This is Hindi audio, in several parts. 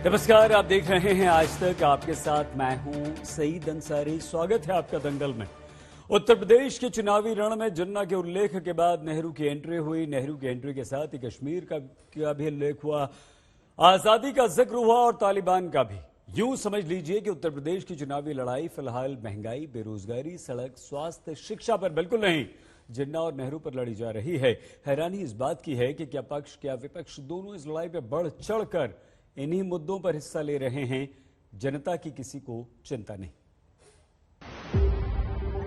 नमस्कार, आप देख रहे हैं आज तक। आपके साथ मैं हूं सईद अंसारी। स्वागत है आपका दंगल में। उत्तर प्रदेश के चुनावी रण में जिन्ना के उल्लेख के बाद नेहरू की एंट्री हुई। नेहरू की एंट्री के साथ ही कश्मीर का भी उल्लेख हुआ, आजादी का जिक्र हुआ और तालिबान का भी। यूं समझ लीजिए कि उत्तर प्रदेश की चुनावी लड़ाई फिलहाल महंगाई, बेरोजगारी, सड़क, स्वास्थ्य, शिक्षा पर बिल्कुल नहीं, जिन्ना और नेहरू पर लड़ी जा रही है। हैरानी इस बात की है कि क्या पक्ष क्या विपक्ष दोनों इस लड़ाई में बढ़ चढ़कर इन्हीं मुद्दों पर हिस्सा ले रहे हैं। जनता की किसी को चिंता नहीं।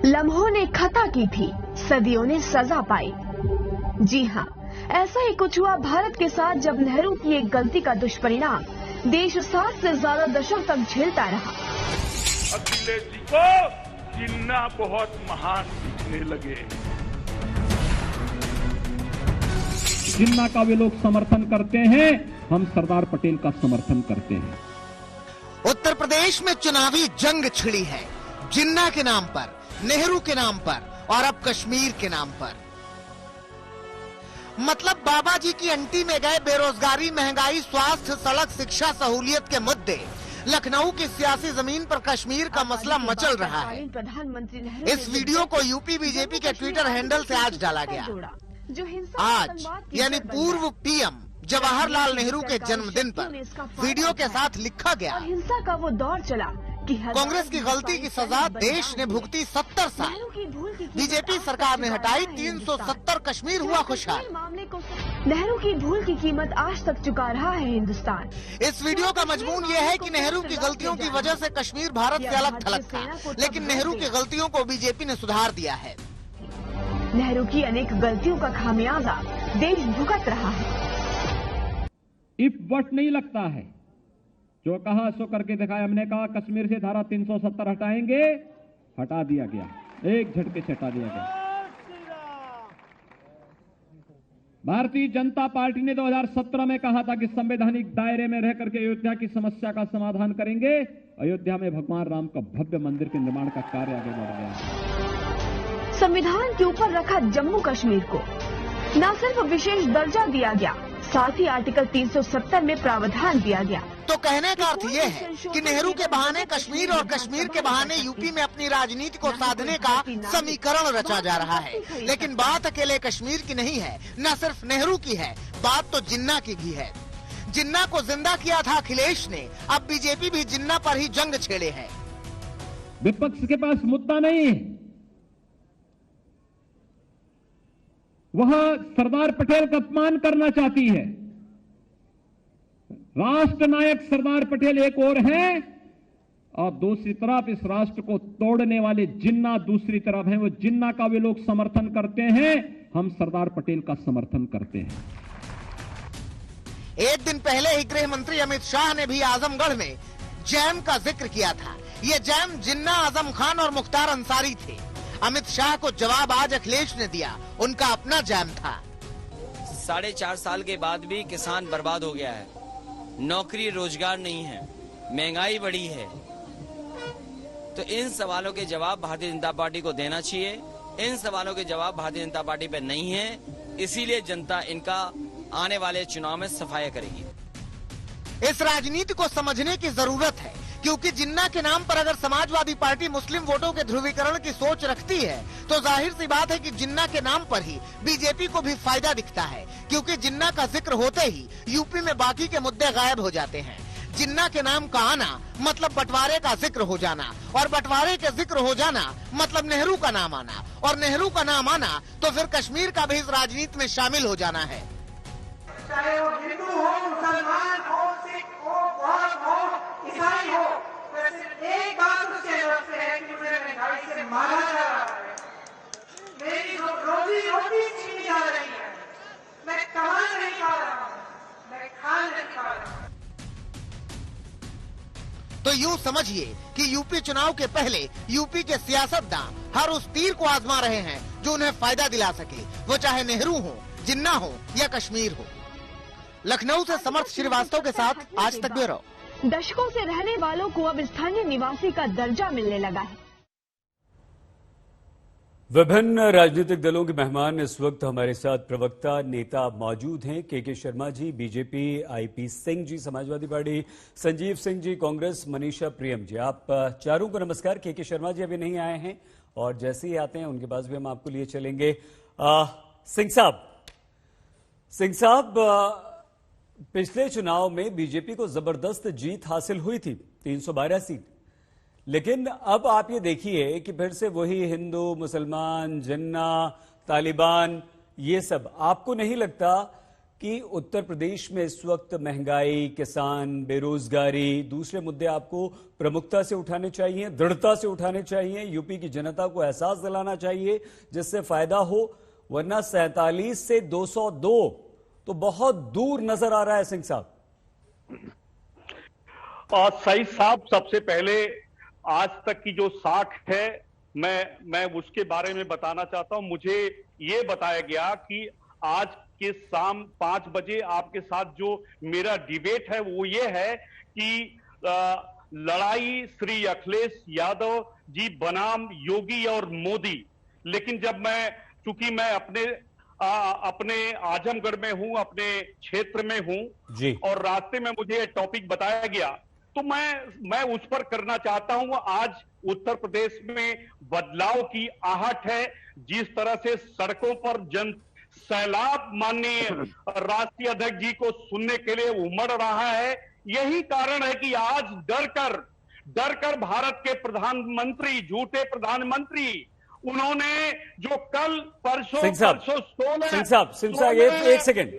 लम्हों ने खता की थी, सदियों ने सजा पाई। जी हाँ, ऐसा ही कुछ हुआ भारत के साथ जब नेहरू की एक गलती का दुष्परिणाम देश 60 से ज्यादा दशक तक झेलता रहा। अखिलेश जी को जिन्ना बहुत महान दिखने लगे। जिन्ना का वे लोग समर्थन करते हैं, हम सरदार पटेल का समर्थन करते हैं। उत्तर प्रदेश में चुनावी जंग छिड़ी है, जिन्ना के नाम पर, नेहरू के नाम पर और अब कश्मीर के नाम पर। मतलब बाबा जी की अंटी में गए बेरोजगारी, महंगाई, स्वास्थ्य, सड़क, शिक्षा, सहूलियत के मुद्दे। लखनऊ की सियासी जमीन पर कश्मीर का मसला मचल रहा है। प्रधानमंत्री इस वीडियो को यूपी बीजेपी के ट्विटर हैंडल से आज डाला गया। आज यानी पूर्व पीएम जवाहरलाल नेहरू के जन्मदिन पर वीडियो के साथ लिखा गया, हिंसा का वो दौर चला कि कांग्रेस की गलती की सजा देश ने भुगती 70 साल। बीजेपी सरकार ने हटाई 370, कश्मीर हुआ खुशहाल। नेहरू की भूल की कीमत आज तक चुका रहा है हिंदुस्तान। इस वीडियो का मजमून ये है कि नेहरू की गलतियों की वजह से कश्मीर भारत से अलग थलग था, लेकिन नेहरू की गलतियों को बीजेपी ने सुधार दिया है। नेहरू की अनेक गलतियों का खामियाजा देश भुगत रहा है। इफ वट नहीं लगता है, जो कहा सो करके दिखाया। हमने कहा कश्मीर से धारा 370 हटाएंगे, हटा दिया गया, एक झटके से हटा दिया गया। भारतीय जनता पार्टी ने 2017 में कहा था कि संवैधानिक दायरे में रह करके अयोध्या की समस्या का समाधान करेंगे। अयोध्या में भगवान राम का भव्य मंदिर के निर्माण का कार्य आगे बढ़ गया। संविधान के ऊपर रखा जम्मू कश्मीर को न सिर्फ विशेष दर्जा दिया गया, साथ ही आर्टिकल 370 में प्रावधान दिया गया। तो कहने का अर्थ ये है कि नेहरू के बहाने कश्मीर और कश्मीर के बहाने यूपी में अपनी राजनीति को साधने का समीकरण रचा जा रहा है। लेकिन बात अकेले कश्मीर की नहीं है, न सिर्फ नेहरू की है, बात तो जिन्ना की भी है। जिन्ना को जिंदा किया था अखिलेश ने, अब बीजेपी भी जिन्ना पर ही जंग छेड़े है। विपक्ष के पास मुद्दा नहीं है, वह सरदार पटेल का अपमान करना चाहती है। राष्ट्र नायक सरदार पटेल एक ओर है और दूसरी तरफ इस राष्ट्र को तोड़ने वाले जिन्ना दूसरी तरफ हैं। वो जिन्ना का वे लोग समर्थन करते हैं, हम सरदार पटेल का समर्थन करते हैं। एक दिन पहले ही गृह मंत्री अमित शाह ने भी आजमगढ़ में जैम का जिक्र किया था। ये जैम जिन्ना, आजम खान और मुख्तार अंसारी थे। अमित शाह को जवाब आज अखिलेश ने दिया, उनका अपना जैम था। 4.5 साल के बाद भी किसान बर्बाद हो गया है, नौकरी रोजगार नहीं है, महंगाई बढ़ी है। तो इन सवालों के जवाब भारतीय जनता पार्टी को देना चाहिए। इन सवालों के जवाब भारतीय जनता पार्टी पे नहीं है, इसीलिए जनता इनका आने वाले चुनाव में सफाया करेगी। इस राजनीति को समझने की जरूरत है, क्योंकि जिन्ना के नाम पर अगर समाजवादी पार्टी मुस्लिम वोटों के ध्रुवीकरण की सोच रखती है, तो जाहिर सी बात है कि जिन्ना के नाम पर ही बीजेपी को भी फायदा दिखता है, क्योंकि जिन्ना का जिक्र होते ही यूपी में बाकी के मुद्दे गायब हो जाते हैं। जिन्ना के नाम का आना मतलब बंटवारे का जिक्र हो जाना, और बंटवारे के जिक्र हो जाना मतलब नेहरू का नाम आना, और नेहरू का नाम आना तो फिर कश्मीर का भी इस राजनीति में शामिल हो जाना है। चाहे वो हिंदू हो, मुसलमान हो, सिख हो, बौद्ध हो, ईसाई हो, तो सिर्फ एक बात उसके लफ्ज़ है कि मुझे महंगाई से मारा जा रहा है, मेरी रोजी रोटी छीनी जा रही है, मैं कमा नहीं पा रहा हूँ, मैं खा नहीं पा रहा हूँ। तो यूं समझिए कि यूपी चुनाव के पहले यूपी के सियासतदान हर उस तीर को आजमा रहे हैं जो उन्हें फायदा दिला सके, वो चाहे नेहरू हो, जिन्ना हो या कश्मीर हो। लखनऊ से समर्थ श्रीवास्तव के साथ आज तक ब्यूरो। दशकों से रहने वालों को अब स्थानीय निवासी का दर्जा मिलने लगा है। विभिन्न राजनीतिक दलों के मेहमान इस वक्त हमारे साथ प्रवक्ता नेता मौजूद हैं। के Sharma ji BJP, IP Singh ji Samajwadi party, Sanjeev Singh ji Congress, Manisha प्रियम जी। आप चारों को नमस्कार। के शर्मा जी अभी नहीं आए हैं और जैसे ही आते हैं उनके पास भी हम आपको लिए चलेंगे। सिंह साहब, पिछले चुनाव में बीजेपी को जबरदस्त जीत हासिल हुई थी, 312 सीट, लेकिन अब आप ये देखिए कि फिर से वही हिंदू, मुसलमान, जिन्ना, तालिबान, ये सब। आपको नहीं लगता कि उत्तर प्रदेश में इस वक्त महंगाई, किसान, बेरोजगारी, दूसरे मुद्दे आपको प्रमुखता से उठाने चाहिए, दृढ़ता से उठाने चाहिए, यूपी की जनता को एहसास दिलाना चाहिए जिससे फायदा हो, वरना 47 से 202 तो बहुत दूर नजर आ रहा है। सिंह साहब और सही साहब, सबसे पहले आज तक की जो साख है मैं उसके बारे में बताना चाहता हूं। मुझे ये बताया गया कि आज के शाम 5 बजे आपके साथ जो मेरा डिबेट है वो ये है कि लड़ाई श्री अखिलेश यादव जी बनाम योगी और मोदी। लेकिन जब चूंकि मैं अपने आजमगढ़ में हूं, अपने क्षेत्र में हूं जी, और रास्ते में मुझे टॉपिक बताया गया तो मैं उस पर करना चाहता हूं। आज उत्तर प्रदेश में बदलाव की आहट है। जिस तरह से सड़कों पर जन सैलाब माननीय राष्ट्रीय अध्यक्ष जी को सुनने के लिए उमड़ रहा है, यही कारण है कि आज डरकर भारत के प्रधानमंत्री, झूठे प्रधानमंत्री, उन्होंने जो कल परसों सिंह साहब एक सेकंड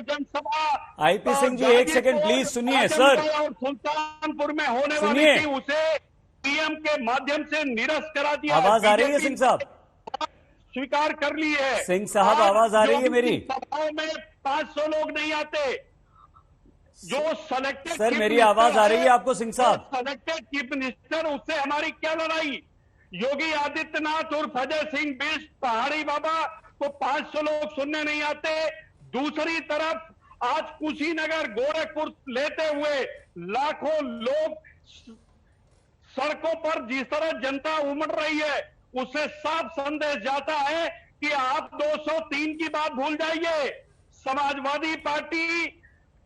जनसभा आईपी सिंह जी, एक सेकंड प्लीज सुनिए सर। और सुल्तानपुर में होने वाली थी, उसे पीएम के माध्यम से निरस्त करा दिया। आवाज आ रही है सिंह साहब? स्वीकार कर ली है सिंह साहब, आवाज आ रही है मेरी? सभाओं में 500 लोग नहीं आते। जो सेलेक्टेड, सर मेरी आवाज आ रही है आपको सिंह साहब? सेलेक्टेड चीफ मिनिस्टर, उससे हमारी क्या लड़ाई? योगी आदित्यनाथ और अजय सिंह बिष्ट, पहाड़ी बाबा को 500 लोग सुनने नहीं आते। दूसरी तरफ आज कुशीनगर, गोरखपुर लेते हुए लाखों लोग सड़कों पर जिस तरह जनता उमड़ रही है, उससे साफ संदेश जाता है कि आप 203 की बात भूल जाइए। समाजवादी पार्टी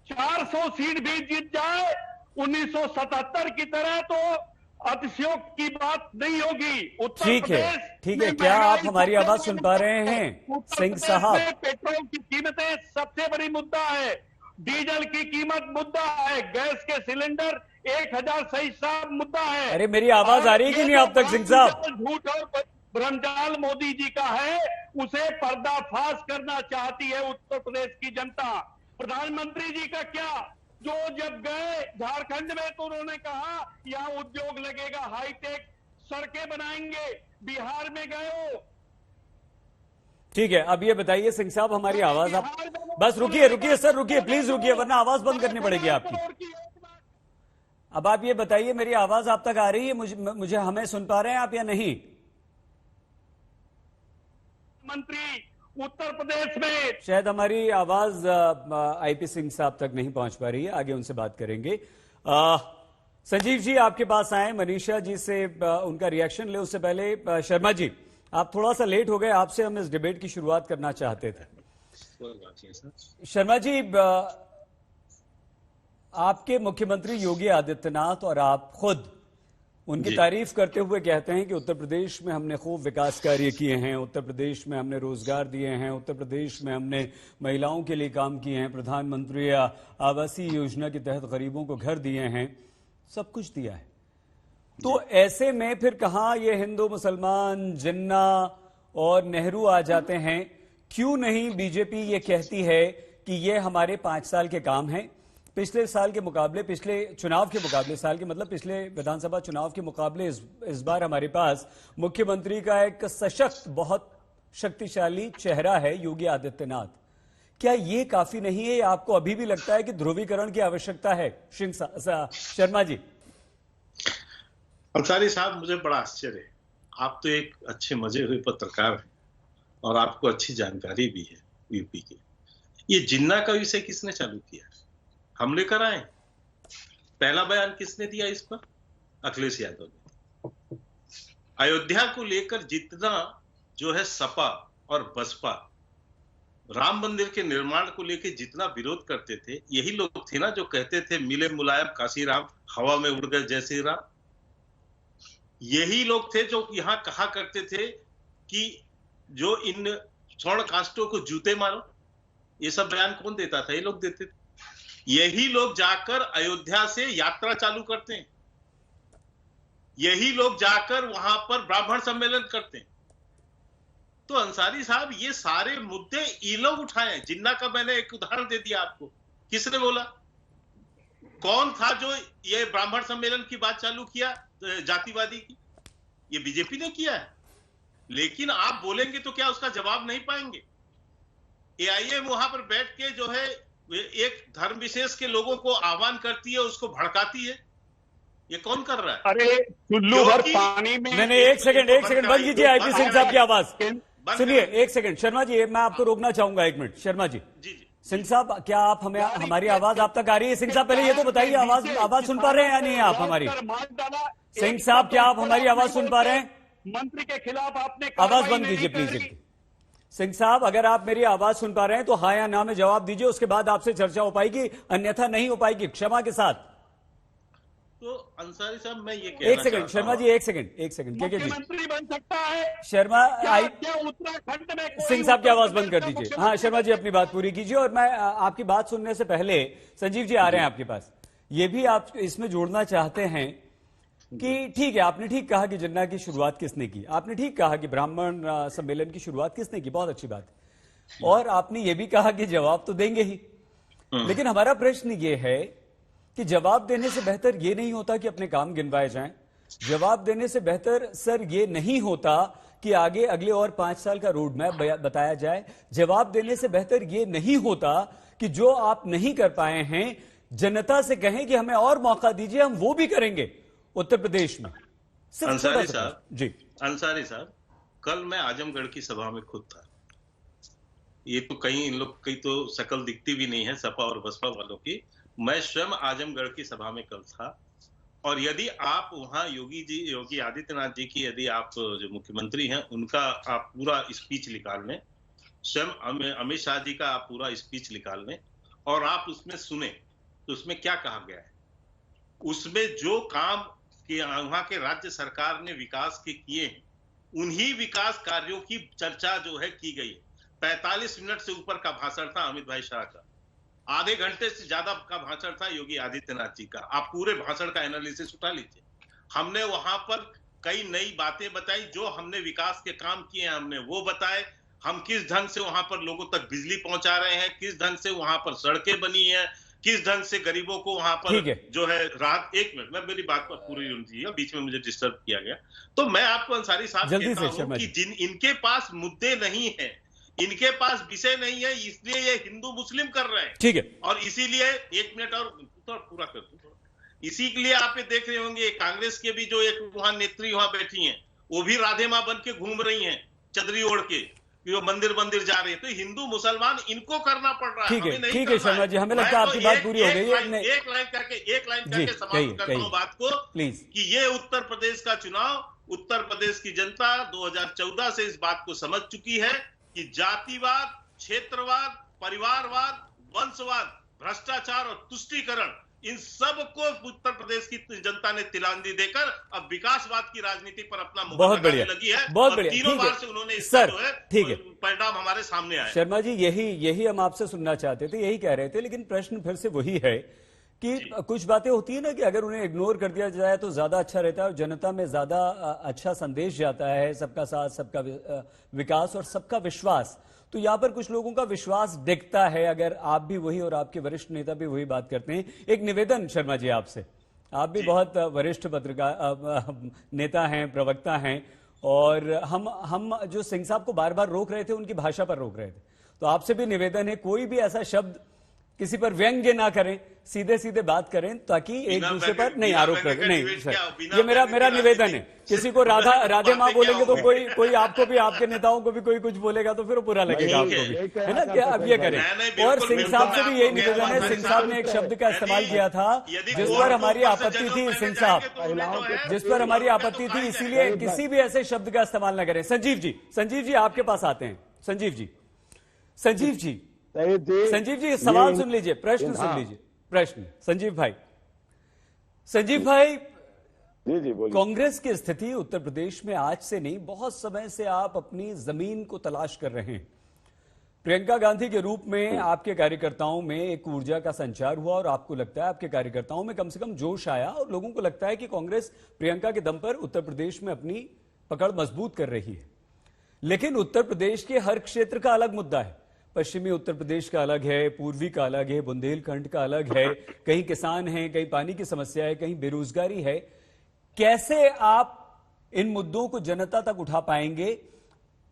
400 सीट भी जीत जाए 1977 की तरह तो अतिशयोक्ति की बात नहीं होगी। ठीक है। क्या आप हमारी आवाज सुन पा रहे हैं सिंह साहब? पेट्रोल की कीमतें सबसे बड़ी मुद्दा है, डीजल की कीमत मुद्दा है, गैस के सिलेंडर 1000 सही साहब मुद्दा है। अरे मेरी आवाज आ रही है कि नहीं आप तक सिंह साहब? झूठ और भ्रमजाल मोदी जी का है, उसे पर्दाफाश करना चाहती है उत्तर प्रदेश की जनता। प्रधानमंत्री जी का क्या, जो जब गए झारखंड में तो उन्होंने कहा यहां उद्योग लगेगा, हाईटेक सड़कें बनाएंगे। बिहार में गए हो। ठीक है, अब ये बताइए सिंह साहब, हमारी आवाज आप बस रुकिए सर, रुकिए प्लीज रुकिए, वरना आवाज बंद करनी पड़ेगी आपकी। अब आप ये बताइए, मेरी आवाज आप तक आ रही है? मुझे हमें सुन पा रहे हैं आप या नहीं? मंत्री उत्तर प्रदेश में शायद हमारी आवाज आईपी सिंह साहब तक नहीं पहुंच पा रही है, आगे उनसे बात करेंगे। संजीव जी आपके पास आए, मनीषा जी से उनका रिएक्शन ले। उससे पहले शर्मा जी, आप थोड़ा सा लेट हो गए, आपसे हम इस डिबेट की शुरुआत करना चाहते थे। शर्मा जी, आपके मुख्यमंत्री योगी आदित्यनाथ और आप खुद उनकी तारीफ करते हुए कहते हैं कि उत्तर प्रदेश में हमने खूब विकास कार्य किए हैं, उत्तर प्रदेश में हमने रोजगार दिए हैं, उत्तर प्रदेश में हमने महिलाओं के लिए काम किए हैं, प्रधानमंत्री आवासीय योजना के तहत गरीबों को घर दिए हैं, सब कुछ दिया है। तो ऐसे में फिर कहां ये हिंदू, मुसलमान, जिन्ना और नेहरू आ जाते हैं? क्यों नहीं बीजेपी ये कहती है कि ये हमारे 5 साल के काम हैं? पिछले साल के मुकाबले, पिछले चुनाव के मुकाबले, साल के मतलब पिछले विधानसभा चुनाव के मुकाबले इस बार हमारे पास मुख्यमंत्री का एक सशक्त, बहुत शक्तिशाली चेहरा है योगी आदित्यनाथ। क्या ये काफी नहीं है? आपको अभी भी लगता है कि ध्रुवीकरण की आवश्यकता है? शर्मा जी। अंसारी साहब, मुझे बड़ा आश्चर्य है, आप तो एक अच्छे मजे हुए पत्रकार हैं और आपको अच्छी जानकारी भी है यूपी की। ये जिन्ना का विषय किसने चालू किया? हम लेकर आए। पहला बयान किसने दिया इस पर? अखिलेश यादव ने। अयोध्या को लेकर जितना जो है सपा और बसपा राम मंदिर के निर्माण को लेकर जितना विरोध करते थे, यही लोग थे ना जो कहते थे मिले मुलायम काशी राम, हवा में उड़ गए जय श्री राम। यही लोग थे जो यहां कहा करते थे कि जो इन स्वर्ण काष्टों को जूते मारो। ये सब बयान कौन देता था? ये लोग देते थे। यही लोग जाकर अयोध्या से यात्रा चालू करते हैं, यही लोग जाकर वहां पर ब्राह्मण सम्मेलन करते हैं। तो अंसारी साहब, ये सारे मुद्दे ये लोग उठाए। जिन्ना का मैंने एक उदाहरण दे दिया आपको, किसने बोला? कौन था जो ये ब्राह्मण सम्मेलन की बात चालू किया जातिवादी की? ये बीजेपी ने किया है। लेकिन आप बोलेंगे तो क्या उसका जवाब नहीं पाएंगे? एआईएम वहां पर बैठ के जो है एक धर्म विशेष के लोगों को आह्वान करती है, उसको भड़काती है। ये कौन कर रहा है? अरे चुल्लू भर पानी में। नहीं, एक सेकंड बंद कीजिए आईपी सिंह साहब की आवाज। सुनिए, एक सेकंड शर्मा जी, मैं आपको रोकना चाहूंगा 1 मिनट। शर्मा जी, सिंह साहब, क्या आप हमें, हमारी आवाज आप तक आ रही है? सिंह साहब, पहले ये तो बताइए, आवाज सुन पा रहे हैं या नहीं आप हमारी? सिंह साहब, क्या आप हमारी आवाज सुन पा रहे हैं? मंत्री के खिलाफ आपने आवाज बंद कीजिए प्लीज। सिंह साहब, अगर आप मेरी आवाज सुन पा रहे हैं तो हाँ या ना में जवाब दीजिए, उसके बाद आपसे चर्चा हो पाएगी, अन्यथा नहीं हो पाएगी, क्षमा के साथ। तो अंसारी साहब, मैं ये कहना एक सेकंड शर्मा जी, एक सेकंड मुख्यमंत्री बन सकता है शर्मा क्या उत्तराखंड में? सिंह साहब की आवाज बंद कर दीजिए। हाँ शर्मा जी, अपनी बात पूरी कीजिए। और मैं आपकी बात सुनने से पहले, संजीव जी आ रहे हैं आपके पास, ये भी आप इसमें जोड़ना चाहते हैं कि ठीक है, आपने ठीक कहा कि जिन्ना की शुरुआत किसने की, आपने ठीक कहा कि ब्राह्मण सम्मेलन की शुरुआत किसने की, बहुत अच्छी बात है। और आपने ये भी कहा कि जवाब तो देंगे ही, लेकिन हमारा प्रश्न ये है कि जवाब देने से बेहतर ये नहीं होता कि अपने काम गिनवाए जाएं? जवाब देने से बेहतर सर ये नहीं होता कि आगे अगले और 5 साल का रोड मैप बताया जाए? जवाब देने से बेहतर ये नहीं होता कि जो आप नहीं कर पाए हैं जनता से कहें कि हमें और मौका दीजिए, हम वो भी करेंगे उत्तर प्रदेश में? अंसारी साहब जी, अंसारी साहब, कल मैं आजमगढ़ की सभा में खुद था। ये तो कहीं इन लोग की तो शक्ल दिखती भी नहीं है सपा और बसपा वालों की। मैं स्वयं आजमगढ़ की सभा में कल था। और यदि आप वहां योगी आदित्यनाथ जी की, यदि आप जो मुख्यमंत्री हैं उनका आप पूरा स्पीच निकाल लें, स्वयं अमित शाह जी का आप पूरा स्पीच निकाल लें और आप उसमें सुने तो उसमें क्या कहा गया है। उसमें जो काम कि वहां के राज्य सरकार ने विकास के किए हैं, उन्हीं विकास कार्यों की चर्चा जो है की गई है। 45 मिनट से ऊपर का भाषण था अमित भाई शाह का, आधे घंटे से ज्यादा का भाषण था योगी आदित्यनाथ जी का। आप पूरे भाषण का एनालिसिस उठा लीजिए। हमने वहां पर कई नई बातें बताई, जो हमने विकास के काम किए हैं हमने वो बताए। हम किस ढंग से वहां पर लोगों तक बिजली पहुंचा रहे हैं, किस ढंग से वहां पर सड़कें बनी है, किस ढंग से गरीबों को वहां पर जो है राहत। 1 मिनट, मैं मेरी बात पर पूरी होनी है, बीच में मुझे डिस्टर्ब किया गया। तो मैं आपको अंसारी साहब कहता हूं कि जिन इनके पास मुद्दे नहीं है, इनके पास विषय नहीं है, इसलिए ये हिंदू मुस्लिम कर रहे हैं। ठीक है, और इसीलिए 1 मिनट और पूरा कर दूं। इसी के लिए आप ये देख रहे होंगे कांग्रेस के भी जो एक वहां नेत्री वहां बैठी हैं, वो भी राधे मां बन के घूम रही हैं चदरी ओढ़ के, वो मंदिर जा रही है। तो हिंदू मुसलमान इनको करना पड़ रहा है। ठीक है शर्मा जी, हमें लगता है आपकी बात पूरी हो गई है। एक लाइन करके समाप्त करता हूं बात को, प्लीज, कि ये उत्तर प्रदेश का चुनाव, उत्तर प्रदेश की जनता 2014 से इस बात को समझ चुकी है कि जातिवाद, क्षेत्रवाद, परिवारवाद, वंशवाद, भ्रष्टाचार और तुष्टीकरण, इन सब को उत्तर प्रदेश की जनता ने तिलांजलि देकर अब विकासवाद की राजनीति पर अपना बहुत बढ़िया लगी है। बहुत बढ़िया, तीनों बार से उन्होंने सर जो है ठीक है परिणाम हमारे सामने आए। शर्मा जी, यही हम आपसे सुनना चाहते थे, यही कह रहे थे। लेकिन प्रश्न फिर से वही है कि कुछ बातें होती है ना कि अगर उन्हें इग्नोर कर दिया जाए तो ज्यादा अच्छा रहता है और जनता में ज्यादा अच्छा संदेश जाता है, सबका साथ, सबका विकास और सबका विश्वास। तो यहां पर कुछ लोगों का विश्वास दिखता है, अगर आप भी वही और आपके वरिष्ठ नेता भी वही बात करते हैं। एक निवेदन शर्मा जी आपसे, आप भी बहुत वरिष्ठ पत्रकार नेता हैं, प्रवक्ता हैं, और हम जो सिंह साहब को बार बार रोक रहे थे उनकी भाषा पर रोक रहे थे, तो आपसे भी निवेदन है, कोई भी ऐसा शब्द किसी पर व्यंग्य ना करें, सीधे सीधे बात करें ताकि एक दूसरे पर नहीं आरोप लगे। नहीं सर, ये मेरा निवेदन है। किसी को राधे माँ बोलेंगे तो कोई आपको भी, आपके नेताओं को भी कोई कुछ बोलेगा तो फिर बुरा लगेगा आपको भी, है ना। क्या अब ये करें। और सिंह साहब से भी यही निवेदन है। सिंह साहब ने एक शब्द का इस्तेमाल किया था जिस पर हमारी आपत्ति थी, सिंह साहब जिस पर हमारी आपत्ति थी, इसीलिए किसी भी ऐसे शब्द का इस्तेमाल न करें। संजीव जी आपके पास आते हैं। संजीव जी सवाल सुन लीजिए, प्रश्न सुन लीजिए। प्रश्न संजीव भाई जी बोलिए। कांग्रेस की स्थिति उत्तर प्रदेश में आज से नहीं, बहुत समय से आप अपनी जमीन को तलाश कर रहे हैं। प्रियंका गांधी के रूप में आपके कार्यकर्ताओं में एक ऊर्जा का संचार हुआ और आपको लगता है आपके कार्यकर्ताओं में कम से कम जोश आया और लोगों को लगता है कि कांग्रेस प्रियंका के दम पर उत्तर प्रदेश में अपनी पकड़ मजबूत कर रही है। लेकिन उत्तर प्रदेश के हर क्षेत्र का अलग मुद्दा है। पश्चिमी उत्तर प्रदेश का अलग है, पूर्वी का अलग है, बुंदेलखंड का अलग है, कहीं किसान हैं, कहीं पानी की समस्या है, कहीं बेरोजगारी है। कैसे आप इन मुद्दों को जनता तक उठा पाएंगे,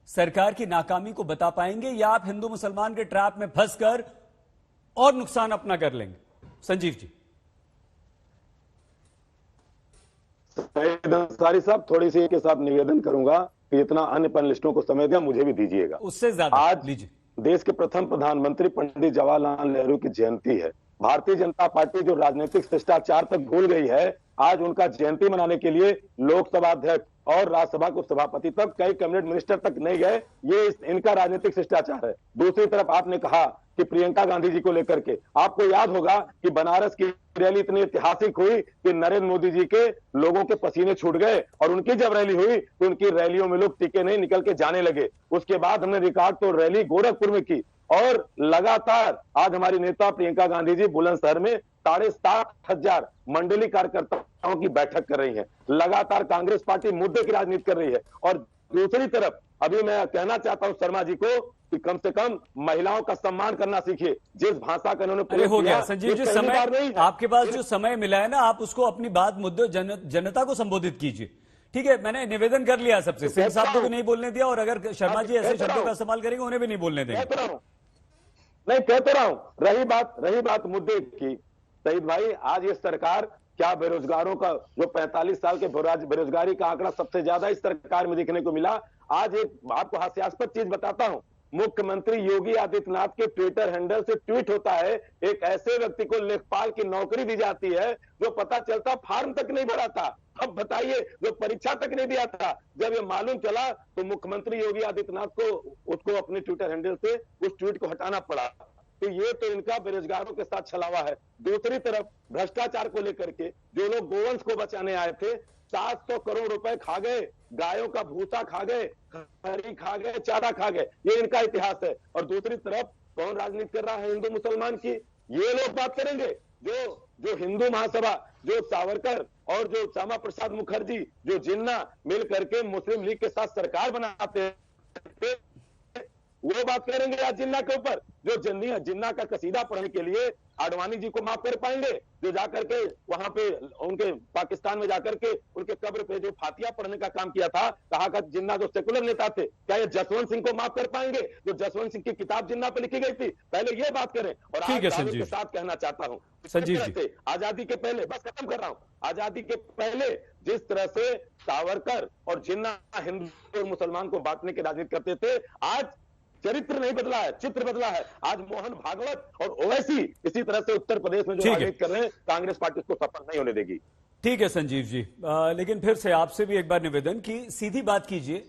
सरकार की नाकामी को बता पाएंगे, या आप हिंदू मुसलमान के ट्रैप में फंसकर और नुकसान अपना कर लेंगे? संजीव जी। अंसारी साहब, थोड़ी सी के साथ निवेदन करूंगा कि इतना अन्य पैनलिस्टों को समय दिया, मुझे भी दीजिएगा। उससे ज्यादा आज लीजिए। देश के प्रथम प्रधानमंत्री पंडित जवाहरलाल नेहरू की जयंती है। भारतीय जनता पार्टी जो राजनीतिक शिष्टाचार तक भूल गई है, आज उनका जयंती मनाने के लिए लोकसभा अध्यक्ष और राज्यसभा के सभापति तक, कई कैबिनेट मिनिस्टर तक नहीं गए। ये इनका राजनीतिक शिष्टाचार है। दूसरी तरफ आपने कहा कि प्रियंका गांधी जी को लेकर के, आपको याद होगा कि बनारस की रैली इतनी ऐतिहासिक हुई कि नरेंद्र मोदी जी के लोगों के पसीने छूट गए और उनकी जब रैली हुई तो उनकी रैलियों में लोग टिके नहीं, निकल के जाने लगे। उसके बाद हमने रिकॉर्ड तो रैली गोरखपुर में की और लगातार आज हमारी नेता प्रियंका गांधी जी बुलंदशहर में 7,500 मंडली कार्यकर्ताओं की बैठक कर रही है। लगातार कांग्रेस पार्टी मुद्दे की राजनीति कर रही है। और दूसरी तरफ अभी मैं कहना चाहता हूं शर्मा जी को कि कम से कम महिलाओं का सम्मान करना सीखिए। जिस भाषा का उन्होंने अरे हो गया संजीव जी, समय आपके पास जो समय मिला है ना, आप उसको अपनी बात मुद्दे जनता को संबोधित कीजिए। ठीक है, मैंने निवेदन कर लिया सबसे। सिंह साहब को भी नहीं बोलने दिया और अगर शर्मा जी ऐसे शब्दों का इस्तेमाल करेंगे उन्हें भी नहीं बोलने देंगे। नहीं, कहते रहा हूं। रही बात मुद्दे की, सईद भाई, आज ये सरकार क्या बेरोजगारों का जो 45 साल के बेरोजगारी का आंकड़ा सबसे ज्यादा इस सरकार में देखने को मिला। आज एक आपको हास्यास्पद चीज बताता हूं। मुख्यमंत्री योगी आदित्यनाथ के ट्विटर हैंडल से ट्वीट होता है, एक ऐसे व्यक्ति को लेखपाल की नौकरी दी जाती है जो पता चलता फार्म तक नहीं भरा था। अब बताइए, जो परीक्षा तक नहीं दिया था। जब ये मालूम चला तो मुख्यमंत्री योगी आदित्यनाथ को उसको अपने ट्विटर हैंडल से उस ट्वीट को हटाना पड़ा। तो ये तो इनका बेरोजगारों के साथ छलावा है। दूसरी तरफ भ्रष्टाचार को लेकर के जो लोग गोवंश को बचाने आए थे, 700 करोड़ रुपए खा गए, गायों का भूसा खा गए, खरी खा गए, चारा खा गए। ये इनका इतिहास है। और दूसरी तरफ कौन राजनीति कर रहा है हिंदू मुसलमान की? ये लोग बात करेंगे जो हिंदू महासभा, जो सावरकर और जो श्यामा प्रसाद मुखर्जी, जो जिन्ना मिल करके मुस्लिम लीग के साथ सरकार बनाते हैं, वो बात करेंगे आज जिन्ना के ऊपर। जो जिन्ना का कसीदा पढ़ने के लिए आडवाणी जी को माफ कर पाएंगे, जो जाकर के वहां पे उनके पाकिस्तान में जाकर के उनके कब्र पे जो फातिया पढ़ने का काम किया था, कहा का जिन्ना जो सेकुलर नेता थे, क्या ये जसवंत सिंह को माफ कर पाएंगे? जो जसवंत सिंह की किताब जिन्ना पे लिखी गई थी, पहले ये बात करें। और आज दावे के साथ कहना चाहता हूँ, आजादी के पहले, बस खत्म कर रहा हूँ, आजादी के पहले जिस तरह से सावरकर और जिन्ना हिंदू और मुसलमान को बांटने की राजनीति करते थे, आज चरित्र नहीं बदला है, चित्र बदला है। आज मोहन भागवत और ओवैसी इसी तरह से उत्तर प्रदेश में जो राजनीति कर रहे हैं, कांग्रेस पार्टी उसको सफल नहीं होने देगी। ठीक है संजीव जी, लेकिन फिर से आपसे भी एक बार निवेदन की सीधी बात कीजिए।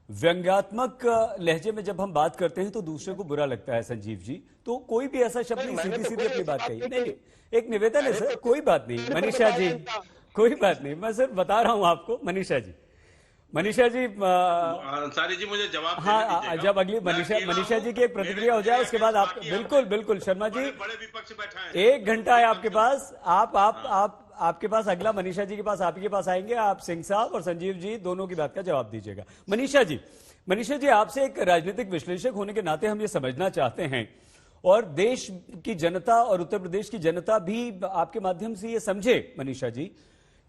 व्यंग्यात्मक लहजे में जब हम बात करते हैं तो दूसरे को बुरा लगता है संजीव जी, तो कोई भी ऐसा शब्द नहीं, सीधी सीधी अपनी बात कही। नहीं, एक निवेदन है सर, कोई बात नहीं। मनीषा जी, कोई बात नहीं, मैं सिर्फ बता रहा हूं आपको। मनीषा जी, अंसारी जी मुझे जवाब हाँ, जब अगली मनीषा जी की एक प्रतिक्रिया हो जाए उसके बाद आप बिल्कुल शर्मा जी, बड़े विपक्ष बैठा है, 1 घंटा है आपके पास। आपके पास अगला मनीषा जी के पास आपके पास आएंगे। आप सिंह साहब और संजीव जी दोनों की बात का जवाब दीजिएगा। मनीषा जी, आपसे एक राजनीतिक विश्लेषक होने के नाते हम ये समझना चाहते हैं, और देश की जनता और उत्तर प्रदेश की जनता भी आपके माध्यम से ये समझे मनीषा जी,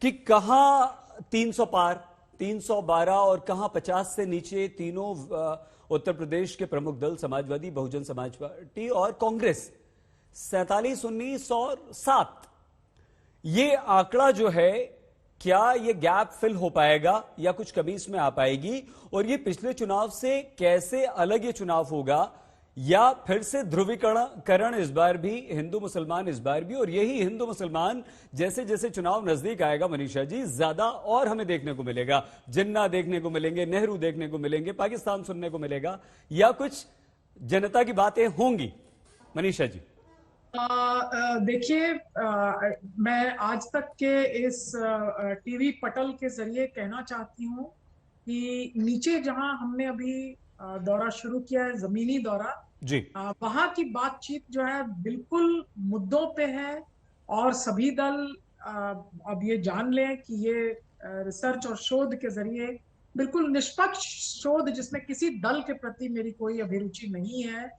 कि कहां 300 पार, 312 और कहां 50 से नीचे तीनों उत्तर प्रदेश के प्रमुख दल समाजवादी, बहुजन समाज पार्टी और कांग्रेस 47, 19 और 7, ये आंकड़ा जो है, क्या ये गैप फिल हो पाएगा या कुछ कमी इसमें आ पाएगी? और ये पिछले चुनाव से कैसे अलग ये चुनाव होगा, या फिर से ध्रुवीकरण इस बार भी, हिंदू मुसलमान इस बार भी, और यही हिंदू मुसलमान जैसे जैसे चुनाव नजदीक आएगा मनीषा जी, ज्यादा और हमें देखने को मिलेगा, जिन्ना देखने को मिलेंगे, नेहरू देखने को मिलेंगे, पाकिस्तान सुनने को मिलेगा, या कुछ जनता की बातें होंगी? मनीषा जी देखिए, मैं आज तक के इस टीवी पटल के जरिए कहना चाहती हूँ कि नीचे जहां हमने अभी दौरा शुरू किया है, जमीनी दौरा जी, वहां की बातचीत जो है बिल्कुल मुद्दों पे है। और सभी दल अब ये जान लें कि ये रिसर्च और शोध के जरिए, बिल्कुल निष्पक्ष शोध जिसमें किसी दल के प्रति मेरी कोई अभिरुचि नहीं है,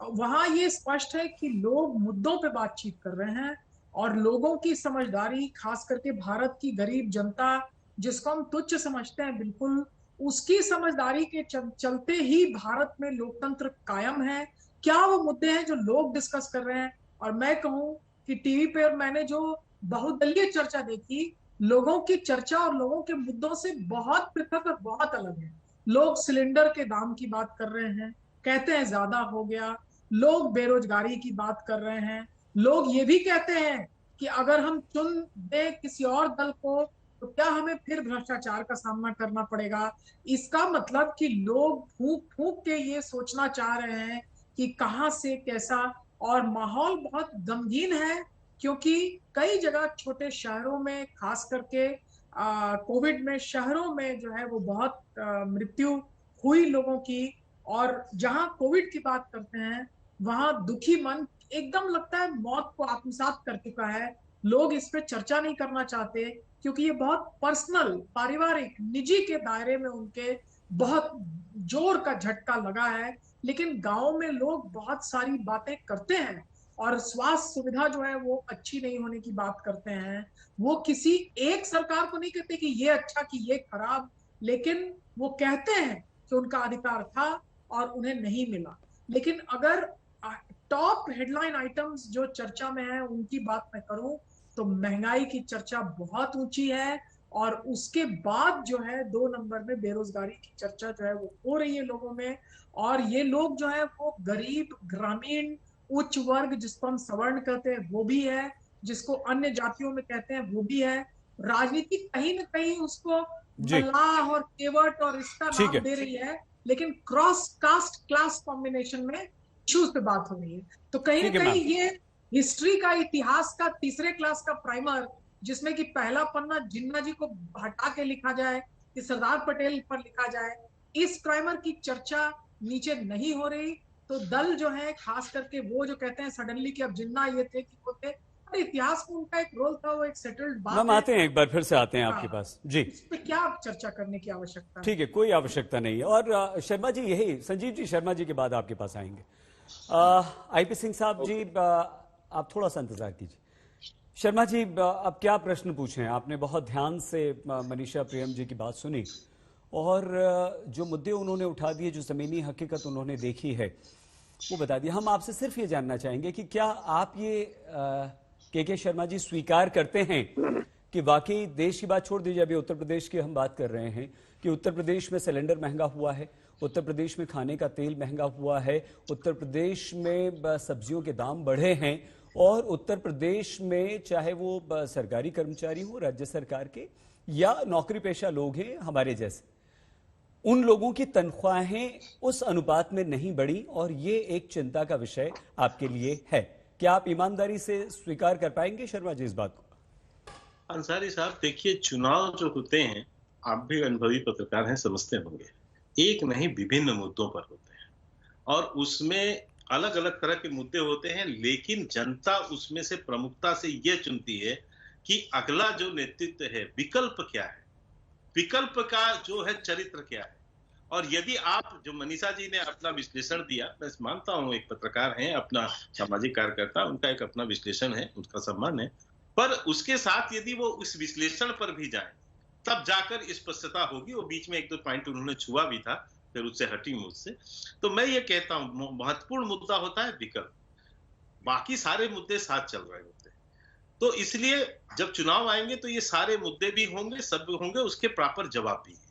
वहां ये स्पष्ट है कि लोग मुद्दों पे बातचीत कर रहे हैं। और लोगों की समझदारी, खास करके भारत की गरीब जनता जिसको हम तुच्छ समझते हैं, बिल्कुल उसकी समझदारी के चलते ही भारत में लोकतंत्र कायम है। क्या वो मुद्दे हैं जो लोग डिस्कस कर रहे हैं? और मैं कहूं कि टीवी पे मैंने जो बहुदलीय चर्चा देखी, लोगों की चर्चा और लोगों के मुद्दों से बहुत पृथक और बहुत अलग है। लोग सिलेंडर के दाम की बात कर रहे हैं, कहते हैं ज्यादा हो गया। लोग बेरोजगारी की बात कर रहे हैं। लोग ये भी कहते हैं कि अगर हम चुन दे किसी और दल को तो क्या हमें फिर भ्रष्टाचार का सामना करना पड़ेगा। इसका मतलब कि लोग फूंक फूंक के ये सोचना चाह रहे हैं कि कहां से कैसा। और माहौल बहुत गमगीन है, क्योंकि कई जगह छोटे शहरों में, खास करके कोविड में शहरों में जो है वो बहुत मृत्यु हुई लोगों की। और जहां कोविड की बात करते हैं वहां दुखी मन एकदम लगता है मौत को आत्मसात कर चुका है। लोग इस पे चर्चा नहीं करना चाहते, क्योंकि ये बहुत पर्सनल, पारिवारिक, निजी के दायरे में उनके बहुत जोर का झटका लगा है। लेकिन गांव में लोग बहुत सारी बातें करते हैं, और स्वास्थ्य सुविधा जो है वो अच्छी नहीं होने की बात करते हैं। वो किसी एक सरकार को नहीं कहते कि ये अच्छा कि ये खराब, लेकिन वो कहते हैं कि उनका अधिकार था और उन्हें नहीं मिला। लेकिन अगर टॉप हेडलाइन आइटम्स जो चर्चा में है उनकी बात मैं करूं तो महंगाई की चर्चा बहुत ऊंची है, और उसके बाद जो है 2 नंबर में बेरोजगारी की चर्चा जो है वो हो रही है लोगों में। और ये लोग जो है वो गरीब, ग्रामीण, उच्च वर्ग जिसको हम सवर्ण कहते हैं वो भी है, जिसको अन्य जातियों में कहते हैं वो भी है। राजनीति कहीं ना कहीं उसको मल्लाह और केवट और इसका नाम दे रही है, लेकिन क्रॉस कास्ट क्लास कॉम्बिनेशन में इश्यूज पे बात हो रही है। तो कहीं ना कहीं ये हिस्ट्री का, इतिहास का तीसरे क्लास का प्राइमर, जिसमें कि पहला पन्ना जिन्ना जी को हटा के लिखा जाए कि सरदार पटेल पर लिखा जाए, इस प्राइमर की चर्चा नीचे नहीं हो रही। तो दल जो है, खास करके वो जो कहते हैं सडनली कि अब जिन्ना ये थे कि वो थे, अरे इतिहास में उनका एक रोल था, वो एक सेटल्ड बात है। हम आते हैं, एक बार फिर से आते हैं आपके पास जी। इस पे क्या चर्चा करने की आवश्यकता है? ठीक है, कोई आवश्यकता नहीं है। और शर्मा जी, यही संजीव जी शर्मा जी के बाद आपके पास आएंगे। आईपी सिंह साहब जी, आप थोड़ा सा इंतजार कीजिए। शर्मा जी, अब क्या प्रश्न पूछें? आपने बहुत ध्यान से मनीषा प्रियम जी की बात सुनी, और जो मुद्दे उन्होंने उठा दिए, जो जमीनी हकीकत उन्होंने देखी है वो बता दिया। हम आपसे सिर्फ ये जानना चाहेंगे कि क्या आप ये के शर्मा जी स्वीकार करते हैं कि वाकई, देश की बात छोड़ दीजिए, अभी उत्तर प्रदेश की हम बात कर रहे हैं, कि उत्तर प्रदेश में सिलेंडर महंगा हुआ है, उत्तर प्रदेश में खाने का तेल महंगा हुआ है, उत्तर प्रदेश में सब्जियों के दाम बढ़े हैं, और उत्तर प्रदेश में चाहे वो सरकारी कर्मचारी हो, राज्य सरकार के, या नौकरी पेशा लोग हैं हमारे जैसे, उन लोगों की तनख्वाहें उस अनुपात में नहीं बढ़ी, और ये एक चिंता का विषय आपके लिए है। क्या आप ईमानदारी से स्वीकार कर पाएंगे शर्मा जी इस बात को? अंसारी साहब, देखिए, चुनाव जो होते हैं, आप भी अनुभवी पत्रकार हैं, समझते होंगे, एक नहीं विभिन्न मुद्दों पर होते हैं, और उसमें अलग अलग तरह के मुद्दे होते हैं। लेकिन जनता उसमें से प्रमुखता से यह चुनती है कि अगला जो नेतृत्व है, विकल्प क्या है, विकल्प का जो है चरित्र क्या है। और यदि आप, जो मनीषा जी ने अपना विश्लेषण दिया, मैं मानता हूं एक पत्रकार हैं, अपना सामाजिक कार्यकर्ता, उनका एक अपना विश्लेषण है, उसका सम्मान है, पर उसके साथ यदि वो उस विश्लेषण पर भी जाए तब जाकर स्पष्टता होगी। वो बीच में 1-2 पॉइंट उन्होंने छुआ भी था, फिर उससे हटी मुझसे। तो मैं ये कहता हूं, महत्वपूर्ण मुद्दा होता है विकल्प। बाकी सारे मुद्दे साथ चल रहे होते हैं। तो इसलिए जब चुनाव आएंगे तो ये सारे मुद्दे भी होंगे, सब होंगे, उसके प्रॉपर जवाब भी है।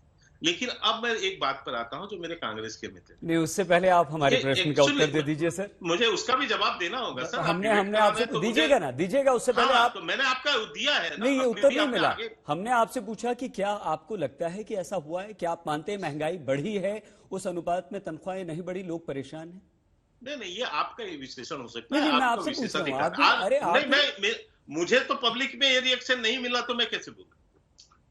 लेकिन अब मैं एक बात पर आता हूं जो मेरे कांग्रेस के मित्र। नहीं, उससे पहले आप हमारे प्रश्न का उत्तर दे दीजिए सर। मुझे उसका भी जवाब देना होगा सर। हमने आपसे तो दीजिएगा ना, दीजिएगा उससे पहले आप। तो मैंने आपका दिया है ना, नहीं, ये उत्तर नहीं मिला। हमने आपसे पूछा कि क्या आपको लगता है कि ऐसा हुआ है, क्या आप मानते हैं महंगाई बढ़ी है, उस अनुपात में तनख्वाहें नहीं बढ़ी, लोग परेशान हैं? नहीं, ये आपका ही विश्लेषण हो सकता है। नहीं, मैं आपसे पूछ रहा हूं। मुझे तो पब्लिक में ये रिएक्शन नहीं मिला तो मैं कैसे बोलूं?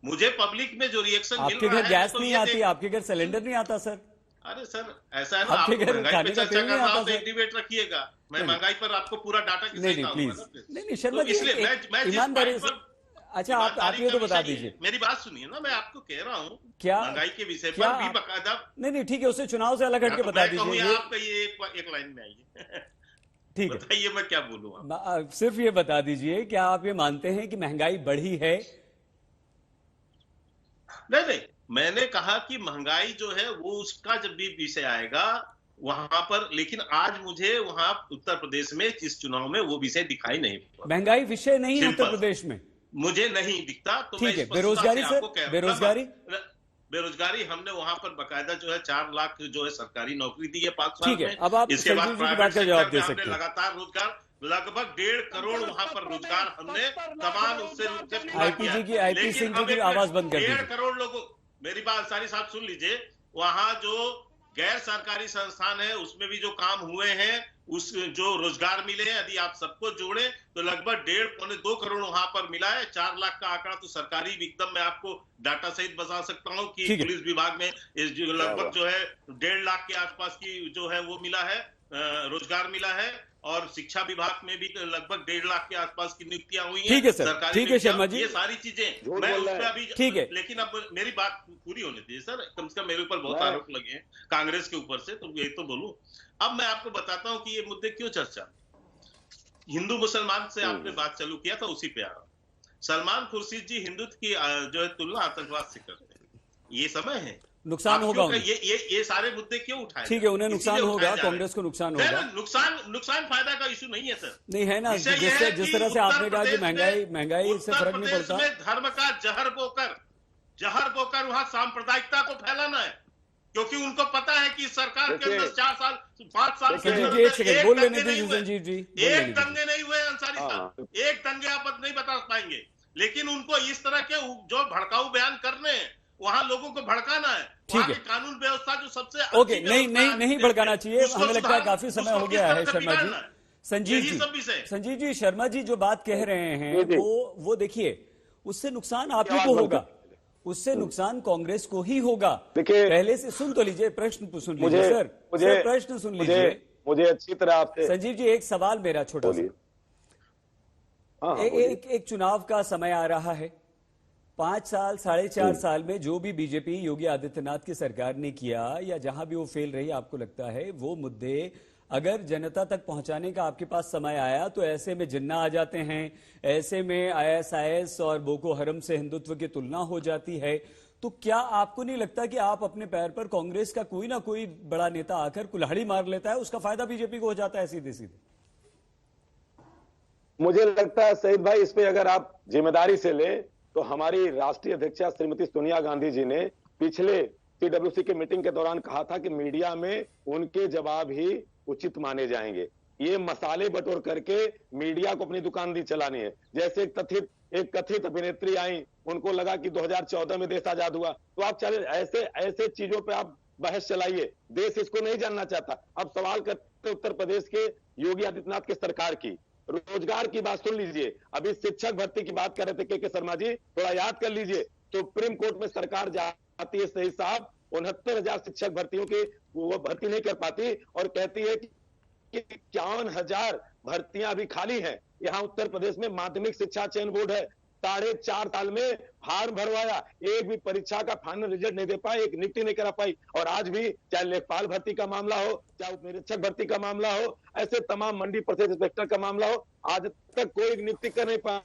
मुझे पब्लिक में जो रिएक्शन मिल रहा है। आपके घर गैस नहीं आती, आपके घर सिलेंडर नहीं आता सर? अरे सर, ऐसा है ना, आप महंगाई पे चर्चा कर रहा हूं तो एक डिबेट रखिएगा। मैं महंगाई पर आपको पूरा डाटा नहीं प्लीज। नहीं शर्मा जी, ईमानदारी से। अच्छा, आप ये तो बता दीजिए। मेरी बात सुनिए ना, मैं आपको कह रहा हूँ क्या महंगाई के विषय पर भी बकायदा। नहीं ठीक है, उससे चुनाव से अलग हटके बता दीजिए। आपका ये एक लाइन में आइए। ठीक है, बताइए मैं क्या बोलूँ। सिर्फ ये बता दीजिए, क्या आप ये मानते हैं कि महंगाई बढ़ी है? नहीं, मैंने कहा कि महंगाई जो है वो उसका जब भी विषय आएगा वहां पर, लेकिन आज मुझे वहां उत्तर प्रदेश में इस चुनाव में वो विषय दिखाई नहीं पड़ा। महंगाई विषय नहीं है उत्तर प्रदेश में, मुझे नहीं दिखता। तो ठीक है, बेरोजगारी सर, बेरोजगारी हमने वहां पर बकायदा जो है 4 लाख जो है सरकारी नौकरी दी है 5 साल में। अब आप इसके बाद प्राइवेट का जवाब दे सकते हैं। लगातार रोजगार, लगभग 1.5 करोड़ वहां पर रोजगार हमने तमाम उससे आईपी सिंह जी की आवाज बंद कर दी। 1.5 करोड़ लोगों, मेरी बात सारी साहब सुन लीजिए, वहां जो गैर सरकारी संस्थान है उसमें भी जो काम हुए हैं, उस जो रोजगार मिले हैं, यदि आप सबको जोड़े तो लगभग 1.5-2 करोड़ वहां पर मिला है। 4 लाख का आंकड़ा तो सरकारी एकदम मैं आपको डाटा सहित बता सकता हूं कि पुलिस विभाग में लगभग जो है 1.5 लाख के आसपास की जो है वो मिला है, रोजगार मिला है। और शिक्षा विभाग में भी लगभग 1.5 लाख के आसपास की नियुक्तियां हुई हैं। ठीक है सर, ठीक है शर्मा जी, ये सारी चीजें मैं उसमें अभी ठीक है, लेकिन अब मेरी बात पूरी होने दीजिए सर। कम से कम मेरे ऊपर बहुत आरोप लगे हैं कांग्रेस के ऊपर से, तो ये तो बोलूं। अब मैं आपको बताता हूं कि ये मुद्दे क्यों चर्चा, हिंदू मुसलमान से आपने बात चालू किया था, उसी पे आ रहा हूं। सलमान खुर्शीद जी हिंदुत्व की जो है तुलना आतंकवाद से करते हैं, ये समय है, नुकसान होगा ये सारे मुद्दे क्यों उठाए? ठीक है, उन्हें नुकसान होगा, कांग्रेस को नुकसान होगा। नुकसान फायदा का इशू नहीं है सर, नहीं है ना। जिस तरह से आपने कहा कि महंगाई से फर्क नहीं पड़ता। धर्म का जहर बोकर वहां सांप्रदायिकता को फैलाना है, क्योंकि उनको पता है कि सरकार के अंदर 4 साल 5 साल एक सेकंड बोल लेने दीजिए संजीव जी। एक दंगे नहीं हुए अंसारी साहब, एक दंगे आप नहीं बता पाएंगे, लेकिन उनको इस तरह के जो भड़काऊ बयान करने हैं, वहां लोगों को भड़काना है। ठीक है, कानून व्यवस्था जो सबसे ओके, नहीं भड़काना चाहिए। हमें लगता है काफी समय हो गया है शर्मा जी। संजीव जी, शर्मा जी जो बात कह रहे हैं वो देखिए, उससे नुकसान आप ही को होगा, उससे नुकसान कांग्रेस को ही होगा। पहले से सुन तो लीजिए, प्रश्न सुन लीजिए सर, प्रश्न सुन लीजिए। मुझे अच्छी तरह आपसे संजीव जी एक सवाल मेरा छोटा सा, एक चुनाव का समय आ रहा है, 5 साल 4.5 साल में जो भी बीजेपी योगी आदित्यनाथ की सरकार ने किया या जहां भी वो फेल रही, आपको लगता है वो मुद्दे अगर जनता तक पहुंचाने का आपके पास समय आया तो ऐसे में जिन्ना आ जाते हैं, ऐसे में ISIS और बोको हरम से हिंदुत्व की तुलना हो जाती है, तो क्या आपको नहीं लगता कि आप अपने पैर पर कांग्रेस का कोई ना कोई बड़ा नेता आकर कुल्हाड़ी मार लेता है, उसका फायदा बीजेपी को हो जाता है सीधे सीधे? मुझे लगता है सईद भाई, इस पे अगर आप जिम्मेदारी से ले तो हमारी राष्ट्रीय अध्यक्षा श्रीमती सोनिया गांधी जी ने पिछले CWC की मीटिंग के दौरान कहा था कि मीडिया में उनके जवाब ही उचित माने जाएंगे। ये मसाले बटोर करके मीडिया को अपनी दुकान दी चलानी है। जैसे एक कथित अभिनेत्री आई, उनको लगा कि 2014 में देश आजाद हुआ, तो आप चले ऐसे चीजों पे आप बहस चलाइए, देश इसको नहीं जानना चाहता। अब सवाल करते उत्तर प्रदेश के योगी आदित्यनाथ की सरकार की, रोजगार की बात सुन लीजिए। अभी शिक्षक भर्ती की बात कर रहे थे के शर्मा जी, थोड़ा याद कर लीजिए। सुप्रीम कोर्ट में सरकार जाती है सही साहब, 69,000 शिक्षक भर्तियों की वो भर्ती नहीं कर पाती और कहती है कि 51,000 भर्तियां अभी खाली हैं। यहाँ उत्तर प्रदेश में माध्यमिक शिक्षा चयन बोर्ड है, 4.5 साल में फार्म भरवाया, एक भी परीक्षा का फाइनल रिजल्ट नहीं दे पाए, एक नियुक्ति नहीं करा पाई। और आज भी चाहे लेखपाल भर्ती का मामला हो, चाहे उप निरीक्षक भर्ती का मामला हो, ऐसे तमाम मंडी प्रोसेस इंस्पेक्टर का मामला हो, आज तक कोई नियुक्ति कर नहीं पाया।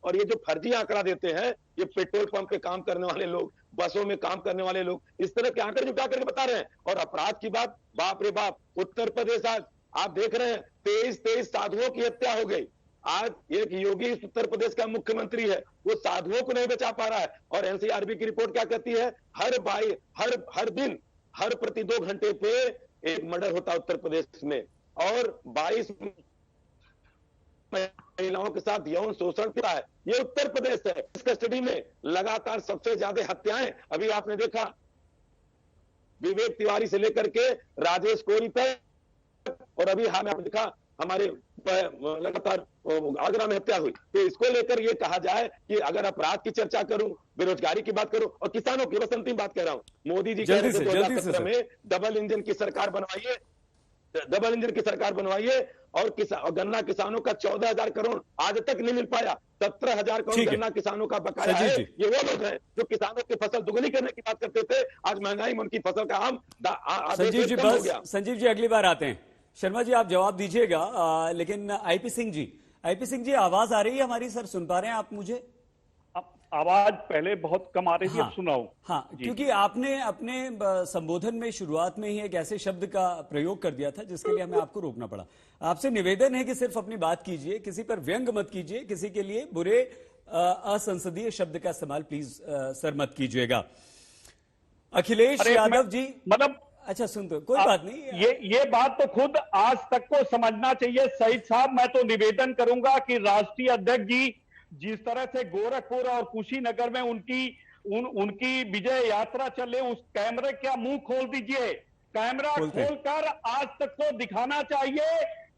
और ये जो फर्जी आंकड़ा देते हैं, ये पेट्रोल पंप पे काम करने वाले लोग, बसों में काम करने वाले लोग इस तरह के आंकड़े जुटा करके बता रहे हैं। और अपराध की बात, बाप रे बाप, उत्तर प्रदेश आज आप देख रहे हैं 23 साधुओं की हत्या हो गई। आज एक योगी उत्तर प्रदेश का मुख्यमंत्री है, वो साधुओं को नहीं बचा पा रहा है। और एनसीआरबी की रिपोर्ट क्या कहती है, हर दिन हर प्रति 2 घंटे पे एक मर्डर होता है उत्तर प्रदेश में, और 22 महिलाओं के साथ यौन शोषण होता है। ये उत्तर प्रदेश है, इस कस्टडी में लगातार सबसे ज्यादा हत्याएं। अभी आपने देखा विवेक तिवारी से लेकर के राजेश कोरी तक, और अभी आपने देखा हमारे लगातार आगरा में हत्या हुई। तो इसको लेकर ये कहा जाए कि अगर अपराध की चर्चा करूं, बेरोजगारी की बात करूं और किसानों की, बस अंतिम बात कह रहा हूं, मोदी जी कह रहे थे 2017 में डबल इंजन की सरकार बनवाइए, डबल इंजन की सरकार बनवाइए, और गन्ना किसानों का 14,000 करोड़ आज तक नहीं मिल पाया। 17,000 करोड़ गन्ना किसानों का बकाया है। ये वो लोग हैं जो किसानों की फसल दुगनी करने की बात करते थे, आज महंगाई में उनकी फसल का आम संजीव जी बस, संजीव जी अगली बार आते हैं। शर्मा जी आप जवाब दीजिएगा, लेकिन आईपी सिंह जी आवाज आ रही है हमारी? सर सुन पा रहे हैं आप मुझे? आवाज पहले बहुत कम आ रही थी, अब सुनाओ। हाँ, क्योंकि आपने अपने संबोधन में शुरुआत में ही एक ऐसे शब्द का प्रयोग कर दिया था जिसके लिए हमें आपको रोकना पड़ा। आपसे निवेदन है कि सिर्फ अपनी बात कीजिए, किसी पर व्यंग मत कीजिए, किसी के लिए बुरे असंसदीय शब्द का इस्तेमाल प्लीज सर मत कीजिएगा। अखिलेश यादव जी, मतलब अच्छा सुन तो कोई बात नहीं, ये बात तो खुद आज तक को समझना चाहिए सईद साहब। मैं तो निवेदन करूंगा कि राष्ट्रीय अध्यक्ष जी जिस तरह से गोरखपुर और कुशीनगर में उनकी विजय यात्रा चले, उस कैमरे का मुंह खोल दीजिए। कैमरा खोलकर आज तक को दिखाना चाहिए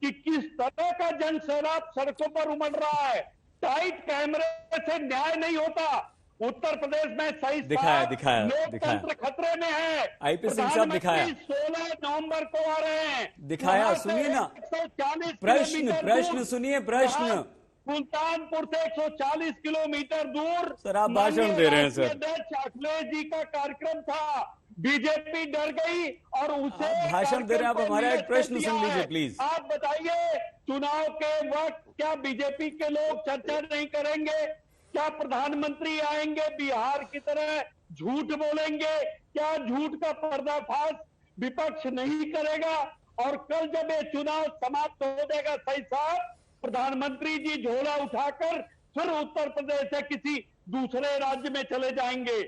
कि किस तरह का जन सैलाब सड़कों पर उमड़ रहा है। टाइट कैमरे से न्याय नहीं होता। उत्तर प्रदेश में सही दिखाया लोकतंत्र खतरे में है। आईपी सिंह साहब दिखाया, 16 नवंबर को आ रहे हैं, दिखाया। सुनिए ना, 140 प्रश्न सुनिए, प्रश्न सुल्तानपुर से 140 किलोमीटर दूर सर आप भाषण दे रहे हैं सर। अखिलेश जी का कार्यक्रम था, बीजेपी डर गई और उसे भाषण दे रहे हैं आप। हमारा एक प्रश्न सुन लीजिए प्लीज। आप बताइए, चुनाव के वक्त क्या बीजेपी के लोग चर्चा नहीं करेंगे? क्या प्रधानमंत्री आएंगे बिहार की तरह झूठ बोलेंगे? क्या झूठ का पर्दाफाश विपक्ष नहीं करेगा? और कल जब ये चुनाव समाप्त हो जाएगा सही साहब, प्रधानमंत्री जी झोला उठाकर फिर उत्तर प्रदेश से किसी दूसरे राज्य में चले जाएंगे।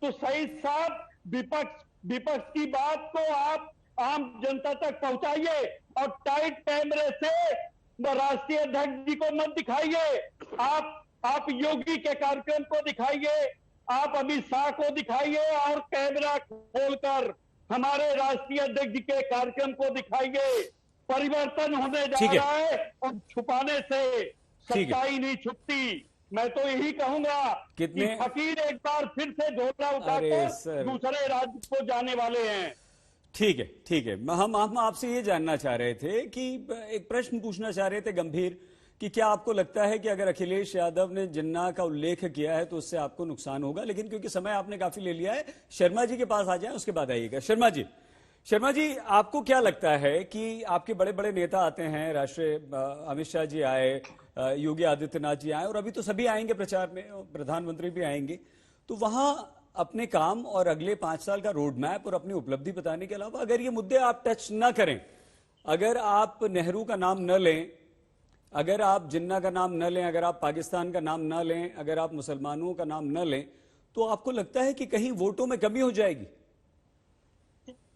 तो सही साहब, विपक्ष की बात को आप आम जनता तक पहुंचाइए और टाइट कैमरे से राष्ट्रीय अध्यक्ष जी को मत दिखाइए। आप योगी के कार्यक्रम को दिखाइए, आप अमित शाह को दिखाइए और कैमरा खोलकर हमारे राष्ट्रीय अध्यक्ष जी के कार्यक्रम को दिखाइए। परिवर्तन होने जा रहा है और छुपाने से सच्चाई नहीं छुपती। मैं तो यही कहूंगा कि फकीर एक बार फिर से झोला उठाकर दूसरे राज्य को जाने वाले हैं। ठीक है। हम आपसे ये जानना चाह रहे थे कि एक प्रश्न पूछना चाह रहे थे गंभीर, कि क्या आपको लगता है कि अगर अखिलेश यादव ने जिन्ना का उल्लेख किया है तो उससे आपको नुकसान होगा? लेकिन क्योंकि समय आपने काफी ले लिया है, शर्मा जी के पास आ जाएं, उसके बाद आइएगा। शर्मा जी आपको क्या लगता है कि आपके बड़े बड़े नेता आते हैं, राष्ट्रीय अमित शाह जी आए, योगी आदित्यनाथ जी आए और अभी तो सभी आएंगे प्रचार में, प्रधानमंत्री भी आएंगे, तो वहां अपने काम और अगले 5 साल का रोड मैप और अपनी उपलब्धि बताने के अलावा अगर ये मुद्दे आप टच न करें, अगर आप नेहरू का नाम न लें, अगर आप जिन्ना का नाम न लें, अगर आप पाकिस्तान का नाम न लें, अगर आप मुसलमानों का नाम न लें, तो आपको लगता है कि कहीं वोटों में कमी हो जाएगी?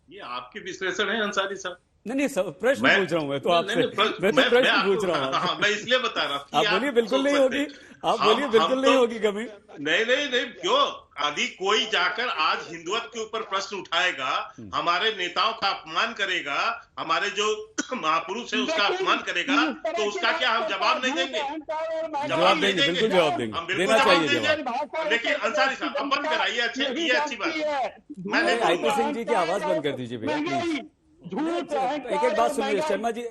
ये आपके विश्लेषण है अंसारी साहब। नहीं प्रश्न पूछ रहा हूं मैं तो आपसे, मैं तो प्रश्न पूछ रहा हूं। हाँ, मैं इसलिए बता रहा हूँ। आप बोलिए बिल्कुल नहीं होगी, आप बोलिए बिल्कुल नहीं होगी कमी। नहीं क्यों? आदि कोई जाकर आज हिंदुत्व के ऊपर प्रश्न उठाएगा, हमारे नेताओं का अपमान करेगा, हमारे जो महापुरुष है उसका अपमान करेगा, तो उसका क्या हम जवाब नहीं देंगे? जवाब देंगे, बिल्कुल जवाब देंगे, हम बिल्कुल जवाब देंगे। लेकिन अंसारी साहब अब बंद कराइए, अच्छी बात है। मैंने आईपी सिंह जी की आवाज बंद कर दीजिए भैया प्लीज। एक बात सुनिए शर्मा जी,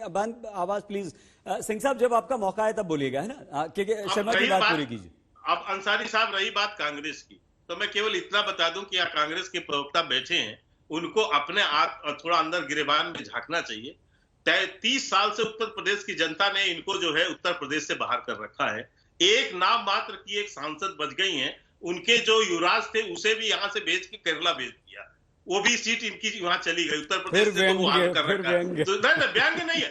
आवाज प्लीज। सिंह साहब जब आपका मौका है तब बोलिएगा, है ना? शर्मा जी बात पूरी कीजिए। अब अंसारी साहब रही बात कांग्रेस की, तो मैं केवल इतना बता दूं कि कांग्रेस के प्रवक्ता बैठे हैं, उनको अपने आप थोड़ा अंदर गिरेबान में झांकना चाहिए। 30 साल से उत्तर प्रदेश की जनता ने इनको जो है उत्तर प्रदेश से बाहर कर रखा है। एक नाम मात्र की एक सांसद बच गई हैं, उनके जो युवराज थे उसे भी यहां से भेज के केरला भेज दिया। वो भी सीट इनकी वहां चली गई उत्तर प्रदेश से, तो वो हाल कर रखा है। तो नहीं व्यंग्य नहीं है,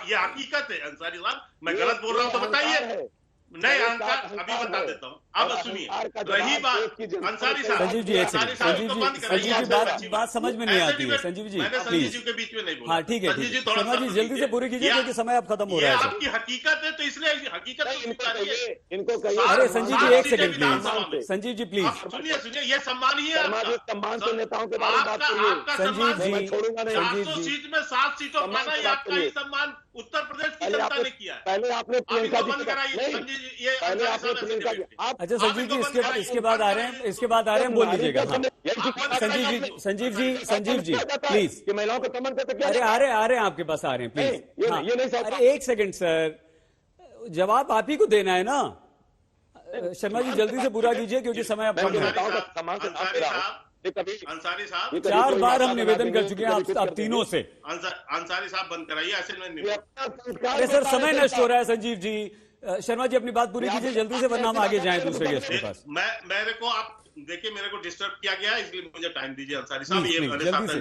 ये हकीकत है अंसारी साहब। मैं गलत बोल रहा हूं तो बताइए। नहीं अंसार अभी बता देता हूँ, अब सुनिए। रही बात अंसारी साहब, संजीव जी, संजीव जी बात समझ में नहीं आती है। संजीव जी मैंने संजीव जी के बीच में नहीं बोला। हाँ ठीक है, शर्मा जी जल्दी से पूरी कीजिए क्योंकि समय अब खत्म हो रहा है। आपकी हकीकत है तो इसलिए हकीकत इनको कहिए। अरे संजीव जी एक second please, Sanjeev ji please सुनिए, ये सम्मान ही है सम्मान से नेताओं के बारे में बात करिए। संजीव जी, छोड़ूंगा नहीं। 700 सीट में 7 सीटों पाना ही आपका ही सम्मान उत्तर प्रदेश की जनता ने किया है। पहले आपने प्रियंका जी बंद कराइए ये पहले आपने प्रियंका जी अच्छा संजीव जी इसके बाद आ रहे हैं, इसके बाद आ रहे हैं, बोल लीजिएगा। संजीव जी प्लीज, कि महिलाओं का कमन करते क्या? अरे आ रहे हैं आपके पास, आ रहे हैं प्लीज। हाँ, ये नहीं अरे एक सेकंड सर, जवाब आप ही को देना है ना। शर्मा जी जल्दी से पूरा कीजिए क्योंकि समय अब कम है। अंसारी साहब 4 बार हम निवेदन कर चुके हैं आप तीनों से। अंसारी साहब बंद कराइए ऐसे में। अरे सर समय नष्ट हो रहा है संजीव जी। शर्मा जी अपनी बात पूरी कीजिए जल्दी से, वरना हम आगे जाएं दूसरे गेस्ट के पास। मेरे को आप देखिए, मेरे को डिस्टर्ब किया गया इसलिए मुझे टाइम दीजिए अंसारी साहब।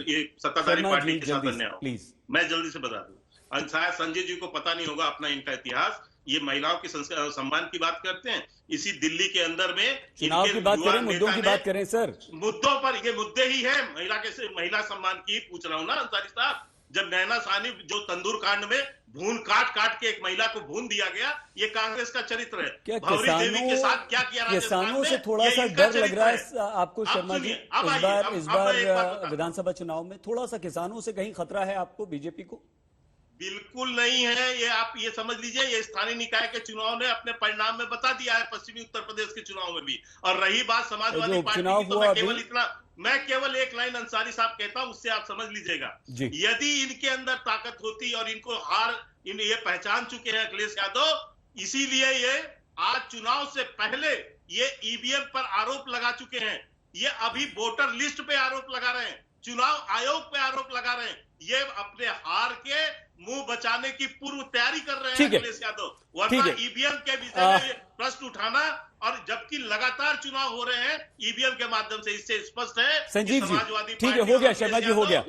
ये सत्ताधारी पार्टी के साथ अन्याय प्लीज, मैं जल्दी से बता दूं। शायद संजय जी को पता नहीं होगा अपना इनका इतिहास। ये महिलाओं के सम्मान की बात करते हैं, इसी दिल्ली के अंदर में चुनाव की बात करें, मुद्दों की बात करें सर। मुद्दों पर ये मुद्दे ही है, महिला सम्मान की पूछ रहा हूं ना अंसारी साहब। जब नैना साहनी जो तंदूर कांड में भून काट के एक महिला को भून दिया गया, ये कांग्रेस का चरित्र है। क्या भौरी देवी के साथ क्या किया किसानों से थोड़ा सा डर लग रहा है आपको शर्मा जी? इस बार विधानसभा चुनाव में थोड़ा सा किसानों से कहीं खतरा है आपको, बीजेपी को? बिल्कुल नहीं है। ये आप ये समझ लीजिए, ये स्थानीय निकाय के चुनाव ने अपने परिणाम में बता दिया है, पश्चिमी उत्तर प्रदेश के चुनाव में भी। और रही बात समाजवादी पार्टी की, तो मैं केवल एक लाइन अंसारी साहब कहता हूं, उससे आप समझ लीजिएगा। यदि इनके अंदर ताकत होती और इनको ये पहचान चुके हैं अखिलेश यादव, इसीलिए ये आज चुनाव से पहले ये ईवीएम पर आरोप लगा चुके हैं। ये अभी वोटर लिस्ट पे आरोप लगा रहे हैं, चुनाव आयोग पे आरोप लगा रहे हैं। ये अपने हार के मुंह बचाने की पूर्व तैयारी कर रहे हैं अखिलेश यादव, वरना ईवीएम के विषय में प्रश्न उठाना, और जबकि लगातार चुनाव हो रहे हैं ईवीएम के माध्यम से, इससे स्पष्ट है संजीव जी। ठीक है, हो गया शर्मा जी, हो गया।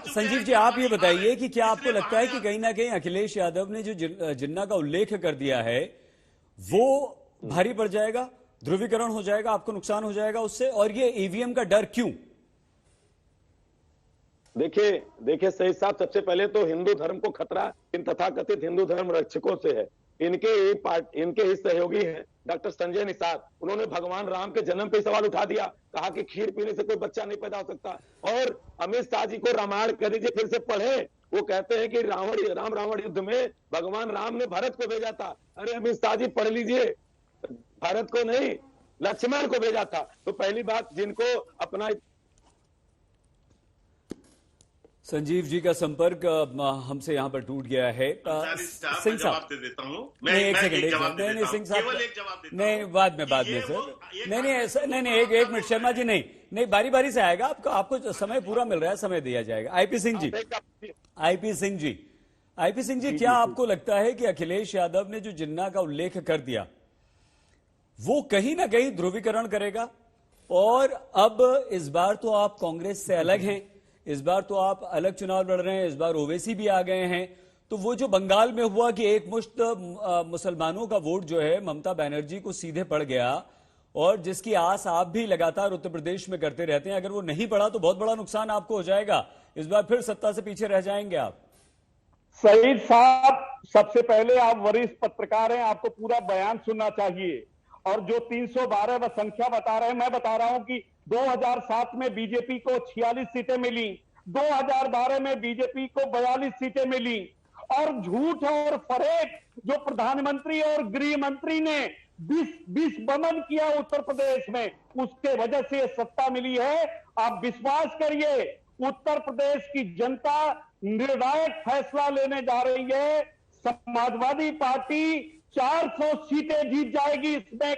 संजीव जी आप ये बताइए कि क्या आपको लगता है कि कहीं ना कहीं अखिलेश यादव ने जो जिन्ना का उल्लेख कर दिया है वो भारी पड़ जाएगा, ध्रुवीकरण हो जाएगा, आपको नुकसान हो जाएगा उससे? और ये ईवीएम का डर क्यों? देखिए सही साहब, सबसे पहले तो हिंदू धर्म को खतरा इन तथाकथित हिंदू धर्म रक्षकों से है। इनके ही सहयोगी हैं डॉक्टर संजय निषाद। उन्होंने भगवान राम के जन्म पे सवाल उठा दिया, कहा कि खीर पीने से कोई बच्चा नहीं पैदा हो सकता। और अमित शाह जी को रामायण कर लीजिए, फिर से पढ़े। वो कहते हैं कि राम रावण युद्ध में भगवान राम ने भरत को भेजा था। अरे अमित शाह जी पढ़ लीजिए, भरत को नहीं लक्ष्मण को भेजा था। तो पहली बात, जिनको अपना संजीव जी का संपर्क हमसे यहाँ पर टूट गया है। सिंह साहब दे देता हूँ, एक सेकंड, नहीं सिंह साहब नहीं, बाद में सर, नहीं एक मिनट शर्मा जी, नहीं बारी बारी से आएगा, आपको समय पूरा मिल रहा है, समय दिया जाएगा। आईपी सिंह जी, क्या आपको लगता है कि अखिलेश यादव ने जो जिन्ना का उल्लेख कर दिया वो कहीं ना कहीं ध्रुवीकरण करेगा? और अब इस बार तो आप कांग्रेस से अलग हैं, इस बार तो आप अलग चुनाव लड़ रहे हैं, इस बार ओवैसी भी आ गए हैं, तो वो जो बंगाल में हुआ कि एक मुश्त मुसलमानों का वोट जो है ममता बनर्जी को सीधे पड़ गया, और जिसकी आस आप भी लगातार उत्तर प्रदेश में करते रहते हैं, अगर वो नहीं पड़ा तो बहुत बड़ा नुकसान आपको हो जाएगा, इस बार फिर सत्ता से पीछे रह जाएंगे आप। सईद साहब, सबसे पहले आप वरिष्ठ पत्रकार हैं, आपको पूरा बयान सुनना चाहिए। और जो 312 व संख्या बता रहे हैं, मैं बता रहा हूं कि 2007 में बीजेपी को 46 सीटें मिली, 2012 में बीजेपी को 42 सीटें मिली। और झूठ और फरेब जो प्रधानमंत्री और गृह मंत्री ने 20 बमन किया उत्तर प्रदेश में, उसके वजह से सत्ता मिली है। आप विश्वास करिए, उत्तर प्रदेश की जनता निर्णायक फैसला लेने जा रही है। समाजवादी पार्टी 400 सीटें जीत जाएगी, इसमें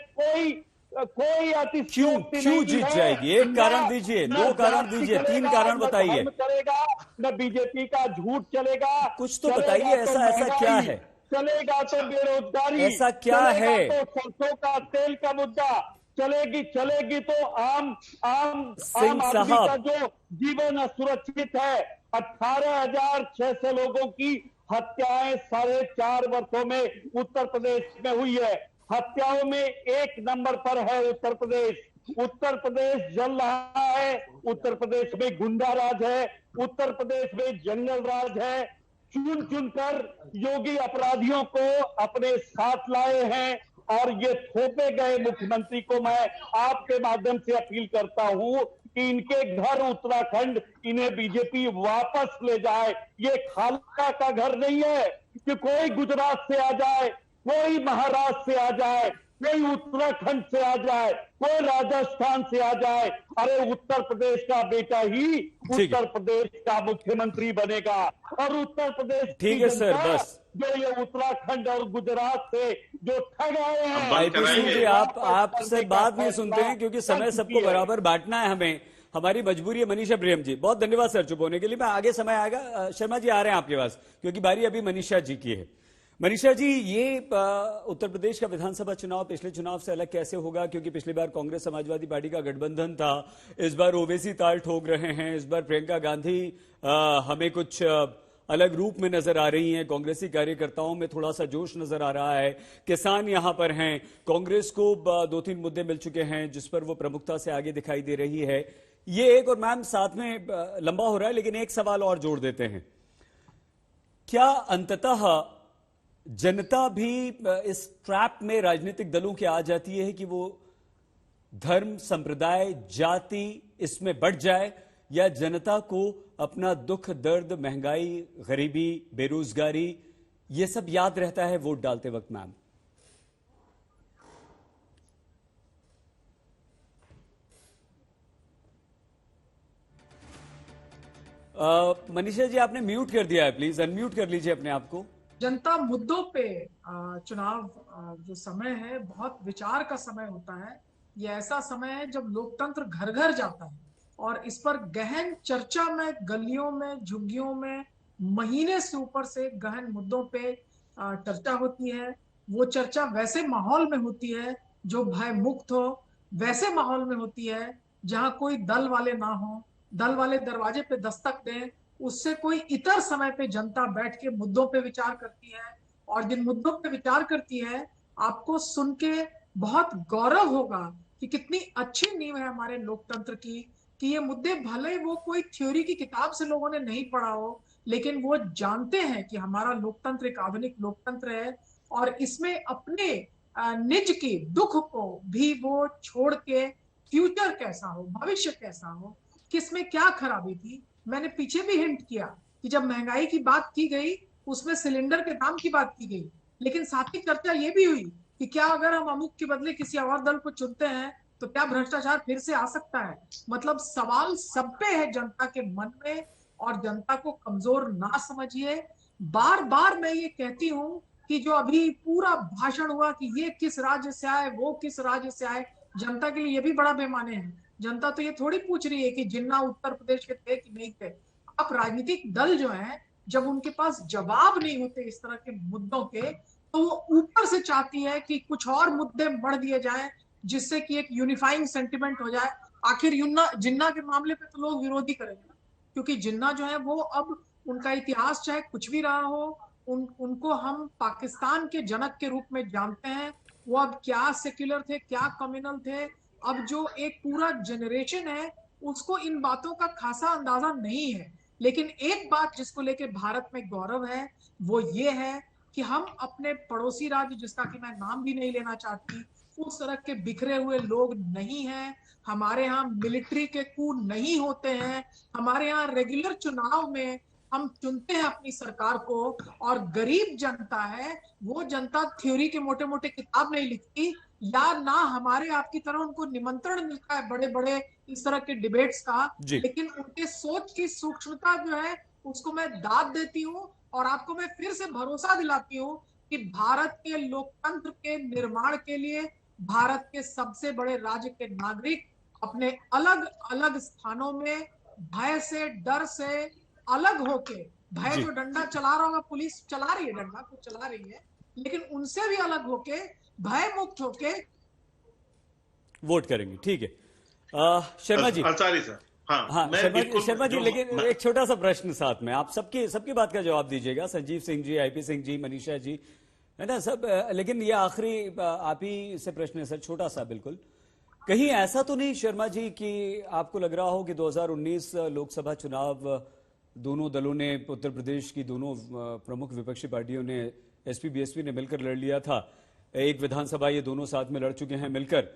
कोई अतिशयोक्ति क्यों जीत जाएगी? एक कारण दीजिए, 2 कारण दीजिए, 3 कारण बताइए। चलेगा न बीजेपी का झूठ चलेगा, कुछ तो बताइए, ऐसा क्या है? चलेगा तो बेरोजगारी, ऐसा क्या है? तो सरसों का तेल का मुद्दा चलेगी तो आम सिंह आदमी साहब। का जो जीवन असुरक्षित है। 18,600 लोगों की हत्याएं 4.5 वर्षों में उत्तर प्रदेश में हुई है। हत्याओं में 1 नंबर पर है उत्तर प्रदेश। उत्तर प्रदेश जल रहा है। उत्तर प्रदेश में गुंडा राज है। उत्तर प्रदेश में जंगल राज है। चुन चुनकर योगी अपराधियों को अपने साथ लाए हैं और ये थोपे गए मुख्यमंत्री को मैं आपके माध्यम से अपील करता हूं कि इनके घर उत्तराखंड इन्हें बीजेपी वापस ले जाए। ये खालसा का घर नहीं है कि कोई गुजरात से आ जाए, कोई महाराष्ट्र से आ जाए, कोई उत्तराखंड से आ जाए, कोई राजस्थान से आ जाए। अरे उत्तर प्रदेश का बेटा ही उत्तर प्रदेश का मुख्यमंत्री बनेगा और उत्तर प्रदेश ठीक है सर, बस जो ये उत्तराखंड और गुजरात से जो ठग आए हैं। आईपी सिंह जी, आपसे बात नहीं सुनते हैं क्योंकि समय सबको बराबर बांटना है, हमें हमारी मजबूरी है। मनीषा प्रियम जी, बहुत धन्यवाद सर चुप होने के लिए। मैं आगे समय आएगा, शर्मा जी आ रहे हैं आपके पास क्योंकि बारी अभी मनीषा जी की है। मनीषा जी, ये उत्तर प्रदेश का विधानसभा चुनाव पिछले चुनाव से अलग कैसे होगा? क्योंकि पिछली बार कांग्रेस समाजवादी पार्टी का गठबंधन था, इस बार ओवैसी ताल ठोक रहे हैं, इस बार प्रियंका गांधी हमें कुछ अलग रूप में नजर आ रही हैं। कांग्रेसी कार्यकर्ताओं में थोड़ा सा जोश नजर आ रहा है। किसान यहां पर हैं। कांग्रेस को 2-3 मुद्दे मिल चुके हैं जिस पर वो प्रमुखता से आगे दिखाई दे रही है। ये एक, और मैम साथ में लंबा हो रहा है लेकिन एक सवाल और जोड़ देते हैं, क्या अंततः जनता भी इस ट्रैप में राजनीतिक दलों के आ जाती है कि वो धर्म, संप्रदाय, जाति इसमें बढ़ जाए, या जनता को अपना दुख, दर्द, महंगाई, गरीबी, बेरोजगारी ये सब याद रहता है वोट डालते वक्त? मैम मनीषा जी, आपने म्यूट कर दिया है, प्लीज अनम्यूट कर लीजिए अपने आप को। जनता मुद्दों पे चुनाव जो समय है बहुत विचार का समय होता है। ये ऐसा समय है जब लोकतंत्र घर घर जाता है और इस पर गहन चर्चा में गलियों में, झुग्गियों में महीने से ऊपर से गहन मुद्दों पे चर्चा होती है। वो चर्चा वैसे माहौल में होती है जो भय मुक्त हो, वैसे माहौल में होती है जहां कोई दल वाले ना हो, दल वाले दरवाजे पे दस्तक दें, उससे कोई इतर समय पे जनता बैठ के मुद्दों पे विचार करती है। और जिन मुद्दों पे विचार करती है, आपको सुन के बहुत गौरव होगा कि कितनी अच्छी नींव है हमारे लोकतंत्र की, कि ये मुद्दे भले वो कोई थ्योरी की किताब से लोगों ने नहीं पढ़ा हो, लेकिन वो जानते हैं कि हमारा लोकतंत्र एक आधुनिक लोकतंत्र है और इसमें अपने निज की दुख को भी वो छोड़ के फ्यूचर कैसा हो, भविष्य कैसा हो, किसमें क्या खराबी थी। मैंने पीछे भी हिंट किया कि जब महंगाई की बात की गई उसमें सिलेंडर के दाम की बात की गई, लेकिन साथ ही चर्चा ये भी हुई कि क्या अगर हम अमुक के बदले किसी और दल को चुनते हैं तो क्या भ्रष्टाचार फिर से आ सकता है। मतलब सवाल सब पे है जनता के मन में, और जनता को कमजोर ना समझिए। बार बार मैं ये कहती हूँ कि जो अभी पूरा भाषण हुआ कि ये किस राज्य से आए, वो किस राज्य से आए, जनता के लिए ये भी बड़ा बेमाने हैं। जनता तो ये थोड़ी पूछ रही है कि जिन्ना उत्तर प्रदेश के थे कि नहीं थे। अब राजनीतिक दल जो है, जब उनके पास जवाब नहीं होते इस तरह के मुद्दों के, तो वो ऊपर से चाहती है कि कुछ और मुद्दे बढ़ दिए जाए जिससे कि एक यूनिफाइंग सेंटिमेंट हो जाए। आखिर जिन्ना के मामले पे तो लोग विरोधी करेंगे, क्योंकि जिन्ना जो है वो अब उनका इतिहास चाहे कुछ भी रहा हो, उनको हम पाकिस्तान के जनक के रूप में जानते हैं। वो अब क्या सेक्युलर थे, क्या कम्युनल थे, अब जो एक पूरा जनरेशन है उसको इन बातों का खासा अंदाजा नहीं है। लेकिन एक बात जिसको लेके भारत में गौरव है वो ये है कि हम अपने पड़ोसी राज्य, जिसका कि मैं नाम भी नहीं लेना चाहती, उस तरह के बिखरे हुए लोग नहीं हैं। हमारे यहाँ मिलिट्री के कू नहीं होते हैं। हमारे यहाँ रेगुलर चुनाव में हम चुनते हैं अपनी सरकार को, और गरीब जनता है वो जनता थ्योरी के मोटे मोटे किताब नहीं लिखती, या ना हमारे आपकी तरह उनको निमंत्रण मिलता है बड़े बड़े इस तरह के डिबेट्स का। लेकिन उनके सोच की सूक्ष्मता जो है उसको मैं दाद देती हूँ, और आपको मैं फिर से भरोसा दिलाती हूँ कि भारत के लोकतंत्र के निर्माण के लिए भारत के सबसे बड़े राज्य के नागरिक अपने अलग अलग स्थानों में भय से, डर से अलग होके, भय जो डंडा चला रहा होगा, पुलिस चला रही है, डंडा कुछ चला रही है, लेकिन उनसे भी अलग होके, भय मुक्त होके वोट करेंगे, ठीक है। शर्मा जी, अंसारी साहब, हाँ शर्मा जी, लेकिन एक छोटा सा प्रश्न साथ में, आप सबकी बात का जवाब दीजिएगा। संजीव सिंह जी, आईपी सिंह जी, मनीषा जी, है ना सब, लेकिन ये आखिरी आप ही से प्रश्न है सर, छोटा सा बिल्कुल। कहीं ऐसा तो नहीं शर्मा जी कि आपको लग रहा हो कि 2019 लोकसभा चुनाव दोनों दलों ने, उत्तर प्रदेश की दोनों प्रमुख विपक्षी पार्टियों ने, एसपी बीएसपी ने मिलकर लड़ लिया था, एक विधानसभा ये दोनों साथ में लड़ चुके हैं मिलकर।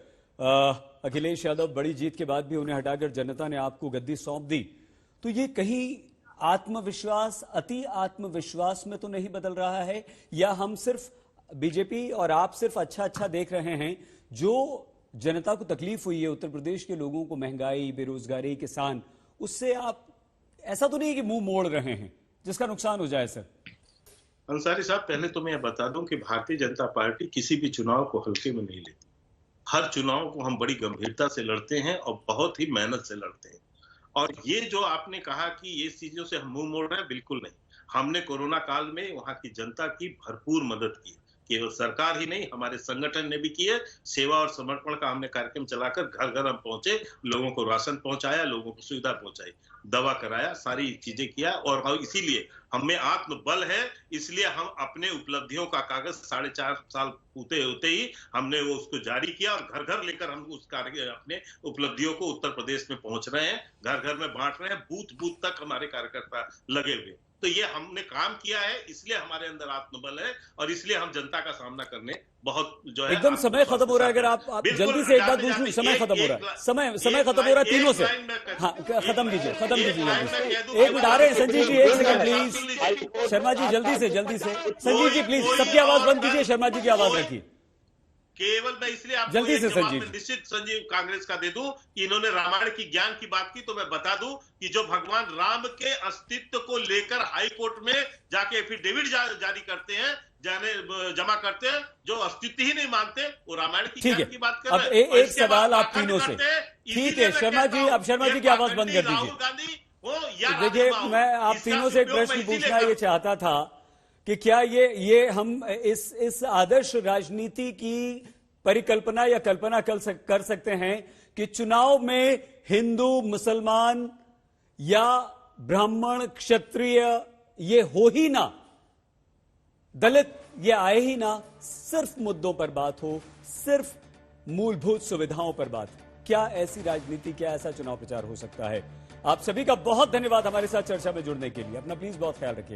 अखिलेश यादव बड़ी जीत के बाद भी उन्हें हटाकर जनता ने आपको गद्दी सौंप दी, तो ये कहीं आत्मविश्वास, अति आत्मविश्वास में तो नहीं बदल रहा है, या हम सिर्फ बीजेपी और आप सिर्फ अच्छा देख रहे हैं? जो जनता को तकलीफ हुई है उत्तर प्रदेश के लोगों को, महंगाई, बेरोजगारी, किसान, उससे आप ऐसा तो नहीं कि मुंह मोड़ रहे हैं जिसका नुकसान हो जाए? सर अंसारी साहब, पहले तो मैं बता दूं कि भारतीय जनता पार्टी किसी भी चुनाव को हल्के में नहीं लेती। हर चुनाव को हम बड़ी गंभीरता से लड़ते हैं और बहुत ही मेहनत से लड़ते हैं। और ये जो आपने कहा कि ये चीजों से हम मुंह मोड़ रहे हैं, बिल्कुल नहीं। हमने कोरोना काल में वहां की जनता की भरपूर मदद की, केवल सरकार ही नहीं, हमारे संगठन ने भी की है। सेवा और समर्पण का हमने कार्यक्रम चलाकर घर घर हम पहुंचे, लोगों को राशन पहुंचाया, लोगों को सुविधा पहुंचाई, दवा कराया, सारी चीजें किया। और इसीलिए हमें आत्मबल है, इसलिए हम अपने उपलब्धियों का कागज 4.5 साल होते ही हमने वो उसको जारी किया और घर घर लेकर हम उस कार्य, अपने उपलब्धियों को उत्तर प्रदेश में पहुंच रहे हैं, घर घर में बांट रहे हैं, बूथ बूथ तक हमारे कार्यकर्ता लगे हुए। तो ये हमने काम किया है, इसलिए हमारे अंदर आत्मबल है और इसलिए हम जनता का सामना करने बहुत जो है। एकदम समय खत्म हो रहा है, अगर आप जल्दी से एक बात दूसरी, समय खत्म हो रहा है, समय खत्म हो रहा है तीनों से। हाँ, खत्म कीजिए एक मिनट आ रहे हैं संजीव जी, एक सेकंड प्लीज। शर्मा जी जल्दी से संजीव जी प्लीज, सबकी आवाज बंद कीजिए, शर्मा जी की आवाज रखिए केवल। मैं इसलिए आपको जल्दी से निश्चित संजीव कांग्रेस का दे दूं कि इन्होंने रामायण की ज्ञान की बात की, तो मैं बता दूं कि जो भगवान राम के अस्तित्व को लेकर हाई कोर्ट में जाके एफिडेविट जारी करते हैं, जमा करते हैं, जो अस्तित्व ही नहीं मानते, वो रामायण की ज्ञान की बात कर रहे हैं। अब एक सवाल आप तीनों से, ठीक है शर्मा जी, अब शर्मा जी की आवाज बंद कर दीजिए। देखिए, मैं आप तीनों से एक प्रश्न पूछना ये चाहता था कि क्या ये हम इस आदर्श राजनीति की परिकल्पना या कल्पना कर सकते हैं कि चुनाव में हिंदू, मुसलमान या ब्राह्मण, क्षत्रिय ये हो ही ना, दलित ये आए ही ना, सिर्फ मुद्दों पर बात हो, सिर्फ मूलभूत सुविधाओं पर बात? क्या ऐसी राजनीति, क्या ऐसा चुनाव प्रचार हो सकता है? आप सभी का बहुत धन्यवाद हमारे साथ चर्चा में जुड़ने के लिए। अपना प्लीज बहुत ख्याल रखिएगा।